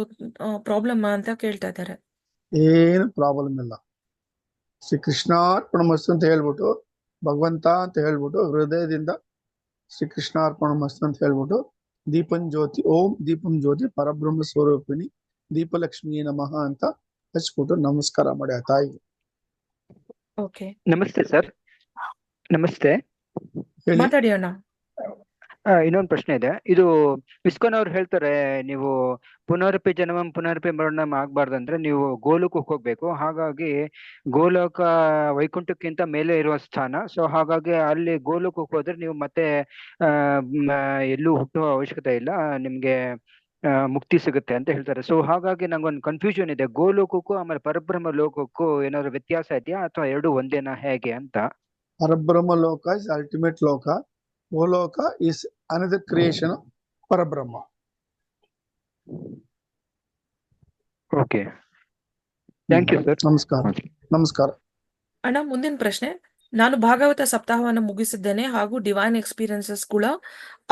Speaker 2: ಪ್ರಾಬ್ಲಮ್ ಅಂತ ಕೇಳ್ತಾ ಇದ್ದಾರೆ.
Speaker 3: ಏನು ಪ್ರಾಬ್ಲಮ್ ಇಲ್ಲ. ಶ್ರೀ ಕೃಷ್ಣಾರ್ಪಣಮಸ್ತು ಅಂತ ಹೇಳ್ಬಿಟ್ಟು, ಭಗವಂತ ಅಂತ ಹೇಳ್ಬಿಟ್ಟು ಹೃದಯದಿಂದ ಶ್ರೀ ಕೃಷ್ಣಾರ್ಪಣಮಸ್ತು ಅಂತ ಹೇಳ್ಬಿಟ್ಟು ದೀಪಂ ಜ್ಯೋತಿ, ಓಂ ದೀಪಂ ಜ್ಯೋತಿ ಪರಬ್ರಹ್ಮ ಸ್ವರೂಪಿಣಿ ದೀಪಲಕ್ಷ್ಮಿ ನಮಃ ಅಂತ ಹಚ್ಬಿಟ್ಟು ನಮಸ್ಕಾರ ಮಾಡಿ ಆ ತಾಯಿಗೆ.
Speaker 2: ಓಕೆ,
Speaker 9: ನಮಸ್ತೆ ಸರ್. ನಮಸ್ತೆ,
Speaker 2: ಮಾತಾಡಿ ಅಣ್ಣ.
Speaker 9: ಇನ್ನೊಂದು ಪ್ರಶ್ನೆ ಇದೆ. ಇದು ಇಸ್ಕಾನ್ ಅವ್ರು ಹೇಳ್ತಾರೆ, ನೀವು ಪುನರಪಿ ಜನಮಂ ಪುನರಪಿ ಮರಣಂ ಆಗ್ಬಾರ್ದಂದ್ರೆ ನೀವು ಗೋಲೋಕಕ್ಕೆ ಹೋಗ್ಬೇಕು. ಹಾಗಾಗಿ ಗೋಲೋಕ ವೈಕುಂಠಕ್ಕಿಂತ ಮೇಲೆ ಇರುವ ಸ್ಥಾನ. ಸೊ ಹಾಗಾಗಿ ಅಲ್ಲಿ ಗೋಲೋಕಕ್ಕೆ ಹೋದ್ರೆ ನೀವು ಮತ್ತೆ ಎಲ್ಲೂ ಹುಟ್ಟುವ ಅವಶ್ಯಕತೆ ಇಲ್ಲ, ನಿಮ್ಗೆ ಮುಕ್ತಿ ಸಿಗುತ್ತೆ ಅಂತ ಹೇಳ್ತಾರೆ. ಸೊ ಹಾಗಾಗಿ ನಂಗೊಂದು ಕನ್ಫ್ಯೂಷನ್ ಇದೆ, ಗೋಲೋಕಕ್ಕೂ ಆಮೇಲೆ ಪರಬ್ರಹ್ಮ ಲೋಕಕ್ಕೂ ಏನಾದ್ರು ವ್ಯತ್ಯಾಸ ಇದೆಯಾ ಅಥವಾ ಎರಡು ಒಂದೇನಾ, ಹೇಗೆ ಅಂತ?
Speaker 3: ಪರಬ್ರಹ್ಮ ಲೋಕ ಇಸ್ ಅಲ್ಟಿಮೇಟ್ ಲೋಕ. ಗೋಲೋಕ is another creation of Parabrahma.
Speaker 9: Okay. Thank you, sir.
Speaker 3: ನಮಸ್ಕಾರ.
Speaker 2: ಅಣ್ಣ, ಮುಂದಿನ ಪ್ರಶ್ನೆ, ನಾನು ಭಾಗವತ ಸಪ್ತಾಹವನ್ನು ಮುಗಿಸಿದ್ದೇನೆ ಹಾಗೂ ಡಿವೈನ್ ಎಕ್ಸ್ಪೀರಿಯನ್ಸಸ್ ಕೂಡ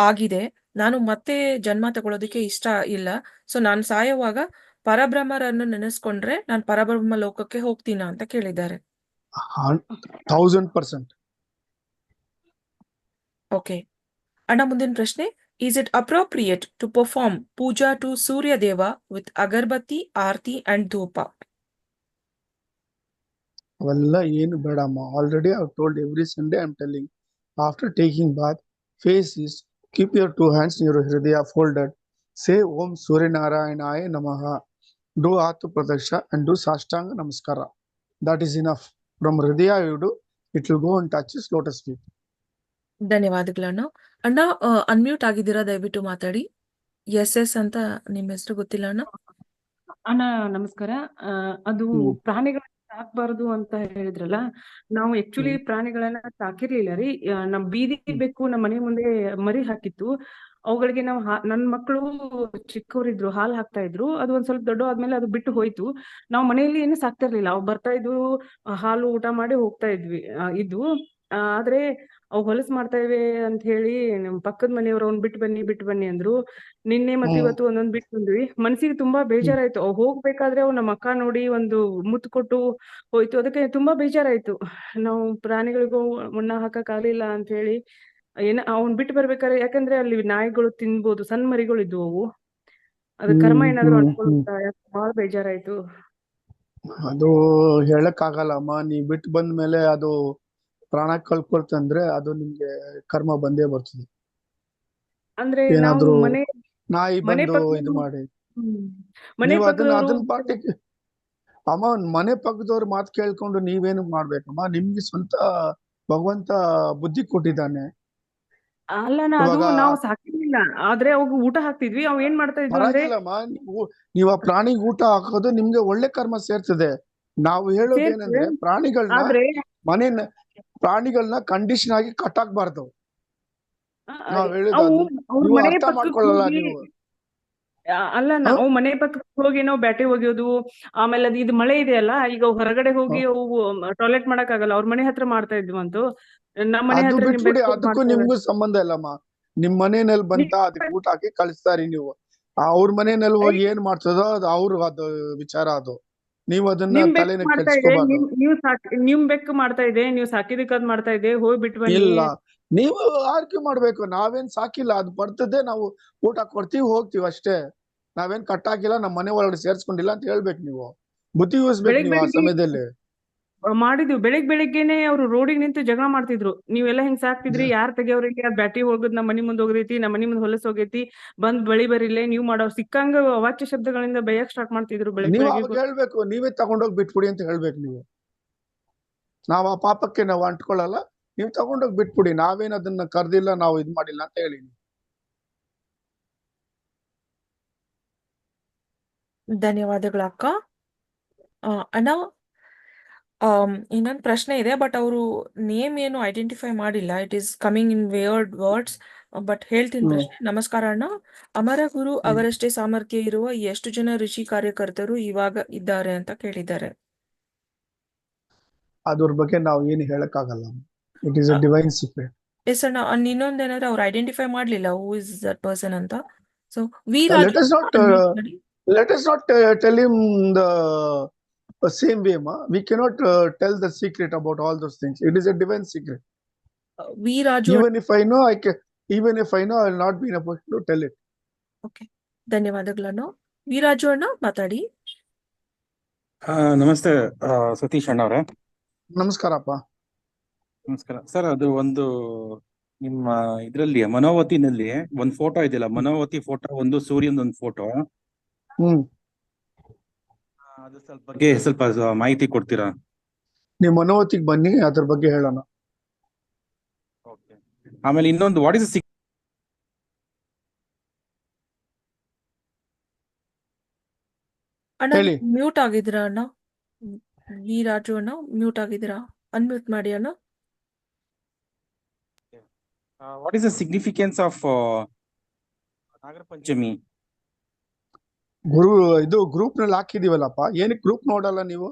Speaker 2: ಆಗಿದೆ. ನಾನು ಮತ್ತೆ ಜನ್ಮ ತಗೊಳ್ಳೋದಕ್ಕೆ ಇಷ್ಟ ಇಲ್ಲ. ಸೊ ನಾನು ಸಾಯುವಾಗ ಪರಬ್ರಹ್ಮರನ್ನು ನೆನೆಸ್ಕೊಂಡ್ರೆ ನಾನು ಪರಬ್ರಹ್ಮ ಲೋಕಕ್ಕೆ ಹೋಗ್ತೀನ ಅಂತ ಕೇಳಿದ್ದಾರೆ.
Speaker 3: 1000%.
Speaker 2: ಓಕೆ ಅಣ್ಣ, ಮುಂದಿನ ಪ್ರಶ್ನೆ, is it appropriate to perform puja to Surya Deva with agarbatti, aarti and dhoop?
Speaker 3: ಅವೆಲ್ಲ ಏನು ಬೇಡಮ್ಮ. Already I told every Sunday I am telling, after taking bath, face is keep your 2 hands near your hridaya folded, say Om ಸೂರ್ಯನಾರಾಯಣಾಯ ನಮಃ, do Atma Pradakshina and do Sashtanga Namaskara. That is enough. From hridaya you do, it will go and touch his lotus feet.
Speaker 2: ಧನ್ಯವಾದಗಳಣ್ಣ. ಅಣ್ಣ, ಅನ್ಮ್ಯೂಟ್ ಆಗಿದ್ದೀರಾ, ದಯವಿಟ್ಟು ಮಾತಾಡಿ. ಎಸ್ ಅಂತ ನಿಮ್ಮ ಹೆಸರು ಗೊತ್ತಿಲ್ಲ ಅಣ್ಣ.
Speaker 11: ಅಣ್ಣ ನಮಸ್ಕಾರ. ಅದು ಪ್ರಾಣಿಗಳನ್ನ ಸಾಕ್ಬಾರ್ದು ಅಂತ ಹೇಳಿದ್ರಲ್ಲ, ನಾವು ಆಕ್ಚುಲಿ ಪ್ರಾಣಿಗಳನ್ನ ಸಾಕಿರ್ಲಿಲ್ಲ ರೀ. ನಮ್ ಬೀದಿ ಬೆಕ್ಕು ನಮ್ಮ ಮನೆ ಮುಂದೆ ಮರಿ ಹಾಕಿತ್ತು. ಅವುಗಳಿಗೆ ನಾವು ನನ್ನ ಮಕ್ಕಳು ಚಿಕ್ಕವರಿದ್ರು ಹಾಲು ಹಾಕ್ತಾ ಇದ್ರು, ಅದು ಒಂದ್ ಸ್ವಲ್ಪ ದೊಡ್ಡ ಆದ್ಮೇಲೆ ಅದು ಬಿಟ್ಟು ಹೋಯ್ತು. ನಾವು ಮನೆಯಲ್ಲಿ ಏನು ಸಾಕ್ತಾ ಇರ್ಲಿಲ್ಲ, ಅವು ಬರ್ತಾ ಇದ್ವು, ಹಾಲು ಊಟ ಮಾಡಿ ಹೋಗ್ತಾ ಇದ್ವು. ಆದ್ರೆ ಅವು ಹೊಲಸು ಮಾಡ್ತಾ ಇವೆ ಅಂತ ಹೇಳಿ ನಮ್ ಪಕ್ಕದ ಮನೆಯವರು ಅವ್ನ್ ಬಿಟ್ಟು ಬನ್ನಿ ಅಂದ್ರು. ನಿನ್ನೆ ಮತ್ತೆ ಇವತ್ತು ಒಂದೊಂದ್ ಬಿಟ್ಟು ಬಂದ್ವಿ. ಮನ್ಸಿಗೆ ತುಂಬಾ ಬೇಜಾರಾಯ್ತು. ಅವ್ ಹೋಗ್ಬೇಕಾದ್ರೆ ಅವ್ ನಮ್ಮ ಅಕ್ಕ ನೋಡಿ ಒಂದು ಮುತ್ತು ಕೊಟ್ಟು ಹೋಯ್ತು. ಅದಕ್ಕೆ ತುಂಬಾ ಬೇಜಾರಾಯ್ತು. ನಾವು ಪ್ರಾಣಿಗಳಿಗೂ ಮಣ್ಣ ಹಾಕಕ್ ಆಗ್ಲಿಲ್ಲ ಅಂತ ಹೇಳಿ ಅವ್ನ್ ಬಿಟ್ಟು ಬರ್ಬೇಕಾದ್ರೆ, ಯಾಕಂದ್ರೆ ಅಲ್ಲಿ ನಾಯಿಗಳು ತಿನ್ಬೋದು, ಸಣ್ಣ ಮರಿಗಳು ಇದ್ವು ಅವು. ಅದ ಕರ್ಮ ಏನಾದ್ರು ಅನ್ಕೊಳ್ತಾ ಬಹಳ ಬೇಜಾರಾಯ್ತು.
Speaker 3: ಅದು ಹೇಳಕ್ ಆಗಲ್ಲಮ್ಮ. ನೀ ಬಿಟ್ಟು ಬಂದ್ಮೇಲೆ ಅದು ಪ್ರಾಣ ಕಳ್ಕೊಳ್ತಂದ್ರೆ ಅದು ನಿಮ್ಗೆ ಕರ್ಮ ಬಂದೇ ಬರ್ತದೆ.
Speaker 11: ಅಂದ್ರೆ ನಾವು
Speaker 3: ಏನಾದ್ರೂ
Speaker 11: ಮನೆ
Speaker 3: ನಾಯಿ
Speaker 11: ಮನೆ
Speaker 3: ಬಂದು ಇದು ಮಾಡಿ
Speaker 11: ಮನೆ
Speaker 3: ನೀವು ಅದನ್ನ
Speaker 11: ಪಕ್ಕದವರು
Speaker 3: ಪಾಟಿಗೆ ಅಮ್ಮ, ಮನೆ ಪಕ್ಕದವ್ರ ಮಾತು ಕೇಳ್ಕೊಂಡು ನೀವೇನು ಮಾಡ್ಬೇಕಮ್ಮ? ನಿಮ್ಗೆ ಸ್ವಂತ ಭಗವಂತ ಬುದ್ಧಿ ಕೊಟ್ಟಿದ್ದಾನೆ.
Speaker 11: ಅಲ್ಲನ ಅದು
Speaker 3: ಇವಾಗ
Speaker 11: ನಾವು ಸಾಕಿರ್ಲಿಲ್ಲ, ಆದ್ರೆ ಅವು ಊಟ ಹಾಕ್ತಿದ್ವಿ. ಅವ್ ಏನ್ ಮಾಡ್ತಾ ಇದ್ವು ಅಂದ್ರೆ
Speaker 3: ಪರವಾಗಿಲ್ಲಮ್ಮ, ನೀವು ಆ ಪ್ರಾಣಿಗೆ ಊಟ ಹಾಕೋದು ನಿಮ್ಗೆ ಒಳ್ಳೆ ಕರ್ಮ ಸೇರ್ತದೆ. ನಾವು ಹೇಳೋದೇನಂದ್ರೆ ಪ್ರಾಣಿಗಳನ್ನ
Speaker 11: ಆದ್ರೆ
Speaker 3: ಪ್ರಾಣಿಗಳನ್ನ ಕಂಡೀಷನ್ ಆಗಿ ಕಟ್ಟಾಕ್ಬಾರ್ದು. ನಾವ್ ಹೇಳುದು
Speaker 11: ಅವು
Speaker 3: ಅದು
Speaker 11: ಅವ್ರ
Speaker 3: ನೀವು
Speaker 11: ಮನೆ
Speaker 3: ಅರ್ಥ
Speaker 11: ಪಕ್ಕಕ್ಕೆ
Speaker 3: ಮಾಡ್ಕೊಳ್ಳಲ್ಲ
Speaker 11: ಹೋಗಿ
Speaker 3: ನೀವು.
Speaker 11: ಅಲ್ಲ ನಾವು ಮನೆ ಪಕ್ಕಕ್ಕೆ ಹೋಗಿ ನಾವು ಬ್ಯಾಟೆ ಒಗೆಯೋದು, ಆಮೇಲೆ ಅದು ಇದು ಮಳೆ ಇದೆಯಲ್ಲ, ಈಗ ಅವು ಹೊರಗಡೆ ಹೋಗಿ ಅವು ಟಾಯ್ಲೆಟ್ ಮಾಡಕ್ ಆಗಲ್ಲ, ಅವ್ರ ಮನೆ ಹತ್ರ ಮಾಡ್ತಾ ಇದ್ವಂತು. ನಮ್ಮ ಮನೆ
Speaker 3: ಅದು
Speaker 11: ಹತ್ರ ನಿಮ್
Speaker 3: ಬಿಟ್ಬಿಡಿ,
Speaker 11: ಬೆಕ್ಕು
Speaker 3: ಅದಕ್ಕೂ
Speaker 11: ಮಾಡ್ತಾ
Speaker 3: ನಿಮ್ಗೂ ಸಂಬಂಧ ಇಲ್ಲಮ್ಮ. ನಿಮ್ ಮನೆಯಲ್ಲಿ ಬಂತ ಅದಕ್ಕೆ ಊಟ ಹಾಕಿ ಕಳಿಸ್ತಾರಿ ನೀವು. ಅವ್ರ ಮನೆಯಲ್ಲಿ ಹೋಗಿ ಏನ್ ಮಾಡ್ತದೋ ಅದು ಅದು ವಿಚಾರ. ಅದು ನೀವು ಅದನ್ನ
Speaker 11: ನಿಮ್ ಬೆಕ್ಕು
Speaker 3: ತಲೆನ
Speaker 11: ಮಾಡ್ತಾ ಇದೆ,
Speaker 3: ಕೆಡ್ಸ್ಕೋಬಾರ್ದು.
Speaker 11: ನಿಮ್ ಬೆಕ್ಕು ಮಾಡ್ತಾ ಇದೆ, ನೀವು ಸಾಕಿದಕ್ಕೆ ಅದ್ ಮಾಡ್ತಾ ಇದೆ, ಹೋಗಿ ಬಿಟ್ಟು ಬನ್ನಿ.
Speaker 3: ಇಲ್ಲ, ನೀವು ಆರ್ಕೆ ಮಾಡ್ಬೇಕು. ನಾವೇನ್ ಸಾಕಿಲ್ಲ, ಅದು ಬರ್ತದೆ, ನಾವು ಊಟ ಕೊಡ್ತೀವಿ ಹೋಗ್ತೀವಿ ಅಷ್ಟೇ. ನಾವೇನ್ ಕಟ್ಟಾಕಿಲ್ಲ, ನಮ್ಮ ಮನೆ ಒಳಗಡೆ ಸೇರ್ಸ್ಕೊಂಡಿಲ್ಲ ಅಂತ ಹೇಳ್ಬೇಕು. ನೀವು ಬುದ್ಧಿ ಯೂಸ್ಬೇಕು ನೀವು ಆ ಸಮಯದಲ್ಲಿ.
Speaker 11: ಮಾಡಿದ್ವಿ. ಬೆಳಿಗ್ಗೆನೆ ಅವ್ರು ರೋಡಿಗೆ ನಿಂತು ಜಗಳ ಮಾಡ್ತಿದ್ರು. ನೀವೆಲ್ಲ ಹಿಂಗ್ ಸಾಕ್ತಿದ್ರಿ, ಯಾರ್ ತೆಗಿಯೋರಿಗೆ ಅದ್ ಬ್ಯಾಟಿ ಹೋಗುದ್ ನಮ್ಮ ಮನಿ ಮುಂದ್ ಹೋಗೈತಿ, ನಮ್ಮ ಮನಿ ಮುಂದ್ ಹೊಲಸ್ ಹೋಗೈತಿ, ಬಂದ್ ಬಳಿ ಬರಿಲ್ಲೇ ನೀವ್ ಮಾಡೋ ಸಿಕ್ಕಂಗ ಅವಾಚ್ಯ ಶಬ್ದಗಳಿಂದ ಬೈಯಕ್ ಸ್ಟಾರ್ಟ್ ಮಾಡ್ತಿದ್ರು
Speaker 3: ನೀವು
Speaker 11: ಬೆಳಿಗ್ಗೆ.
Speaker 3: ಅವಾಗ ಹೇಳ್ಬೇಕು, ನೀವೇ ತಗೊಂಡೋಗಿ ಬಿಟ್ಬಿಡಿ ಅಂತ ಹೇಳ್ಬೇಕು ನೀವು. ನಾವ್ ಆ ಪಾಪಕ್ಕೆ ನಾವು ಅಂಟ್ಕೊಳ್ಳಲ್ಲ, ನೀವು ತಗೊಂಡೋಗಿ ಬಿಟ್ಬಿಡಿ, ನಾವೇನ್ ಅದನ್ನ ಕರ್ದಿಲ್ಲ, ನಾವು ಇದ್ ಮಾಡಿಲ್ಲ ಅಂತ ಹೇಳಿ.
Speaker 2: ಧನ್ಯವಾದಗಳು ಅಕ್ಕ. ಅಣ್ಣ, ಇನ್ನೊಂದು ಪ್ರಶ್ನೆ ಇದೆ, ಬಟ್ ಅವರು ನೇಮ್ ಏನು ಐಡೆಂಟಿಫೈ ಮಾಡಿಲ್ಲ. It is coming in weird words, but ಹೇಳ್ತೀನಿ ಪ್ರಶ್ನೆ. ನಮಸ್ಕಾರ ಅಣ್ಣ. ಅಮರಗುರು ಅವರಷ್ಟೇ ಸಾಮರ್ಥ್ಯ ಇರುವ ಎಷ್ಟು ಜನ ಋಷಿ ಕಾರ್ಯಕರ್ತರು ಇವಾಗ ಇದ್ದಾರೆ ಅಂತ ಕೇಳಿದ್ದಾರೆ.
Speaker 3: ಅದ್ರ ಬಗ್ಗೆ ನಾವು ಏನು ಹೇಳಕ್ ಆಗಲ್ಲ. It is a divine secret.
Speaker 2: Yes ಅಣ್ಣ. ಇನ್ನೊಂದೇನಾದ್ರೆ ಅವ್ರು ಐಡೆಂಟಿಫೈ ಮಾಡ್ಲಿಲ್ಲ ಹೂ ಇಸ್ ದಟ್ ಪರ್ಸನ್ ಅಂತ. So
Speaker 3: let us not tell him the same way, ma. We cannot tell the secret about all those things. It is a divine secret. Even if I know, I will not be in a position to tell it.
Speaker 2: Okay. ಧನ್ಯವಾದಗಳನ್ನು. ವೀರಾಜು ಅಣ್ಣ ಮಾತಾಡಿ.
Speaker 12: ನಮಸ್ತೆ ಸತೀಶ್ ಅಣ್ಣ ಅವರೇ.
Speaker 3: ನಮಸ್ಕಾರಪ್ಪ.
Speaker 12: ನಮಸ್ಕಾರ ಸರ್. ಅದು ಒಂದು ನಿಮ್ಮ ಇದ್ರಲ್ಲಿ ಮನೋವತಿನಲ್ಲಿ ಒಂದು ಫೋಟೋ ಇದೆಯಲ್ಲ, ಮನೋವತಿ ಫೋಟೋ ಒಂದು, ಸೂರ್ಯನ ಒಂದು ಫೋಟೋ, ಅದ್ರ ಬಗ್ಗೆ ಸ್ವಲ್ಪ ಮಾಹಿತಿ ಕೊಡ್ತೀರಾ?
Speaker 3: ನೀವು ಮನೋವತಿಗೆ ಬನ್ನಿ, ಅದ್ರ ಬಗ್ಗೆ ಹೇಳೋಣ.
Speaker 12: ಆಮೇಲೆ ಇನ್ನೊಂದು, ವಾಟ್ ಇಸ್
Speaker 2: ಅಣ್ಣ ಮ್ಯೂಟ್ ಆಗಿದ್ದೀರಾ ಅಣ್ಣ? ವೀರಾಜು ಅಣ್ಣ ಮ್ಯೂಟ್ ಆಗಿದ್ದೀರಾ? ಅನ್ಮ್ಯೂಟ್ ಮಾಡಿ ಅಣ್ಣ.
Speaker 12: What is the significance of Naga Panchami?
Speaker 3: ಇದು ಗ್ರೂಪ್ ನಲ್ಲಿ ಹಾಕಿದೀವಲ್ಲಪ್ಪ. ಏನಕ್ಕೆ ಗ್ರೂಪ್ ನೋಡಲ್ಲ ನೀವು?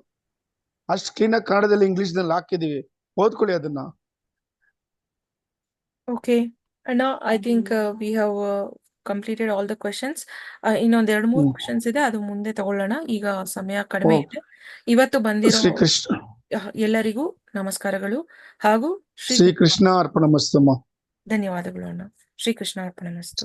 Speaker 3: ಅಷ್ಟು ಕ್ಲೀನ್ ಆಗಿ ಕನ್ನಡದಲ್ಲಿ ಇಂಗ್ಲಿಷ್ ನಲ್ಲಿ ಹಾಕಿದೀವಿ, ಓದ್ಕೊಳ್ಳಿ ಅದನ್ನ.
Speaker 2: ಓಕೆ ಅಣ್ಣ, I think we have completed all the questions. ಇನ್ನೊಂದ್ 2-3 ಕ್ವೆಶನ್ಸ್ ಇದೆ, ಅದು ಮುಂದೆ ತಗೊಳ್ಳೋಣ. ಈಗ ಸಮಯ ಕಡಿಮೆ ಇದೆ. ಇವತ್ತು ಬಂದಿರೋ ಎಲ್ಲರಿಗೂ ನಮಸ್ಕಾರಗಳು ಹಾಗೂ
Speaker 3: ಶ್ರೀಕೃಷ್ಣ ಅರ್ಪಣಮಸ್ತು.
Speaker 2: ಧನ್ಯವಾದಗಳು ಅಣ್ಣ. ಶ್ರೀಕೃಷ್ಣ ಅರ್ಪಣಮಸ್ತು.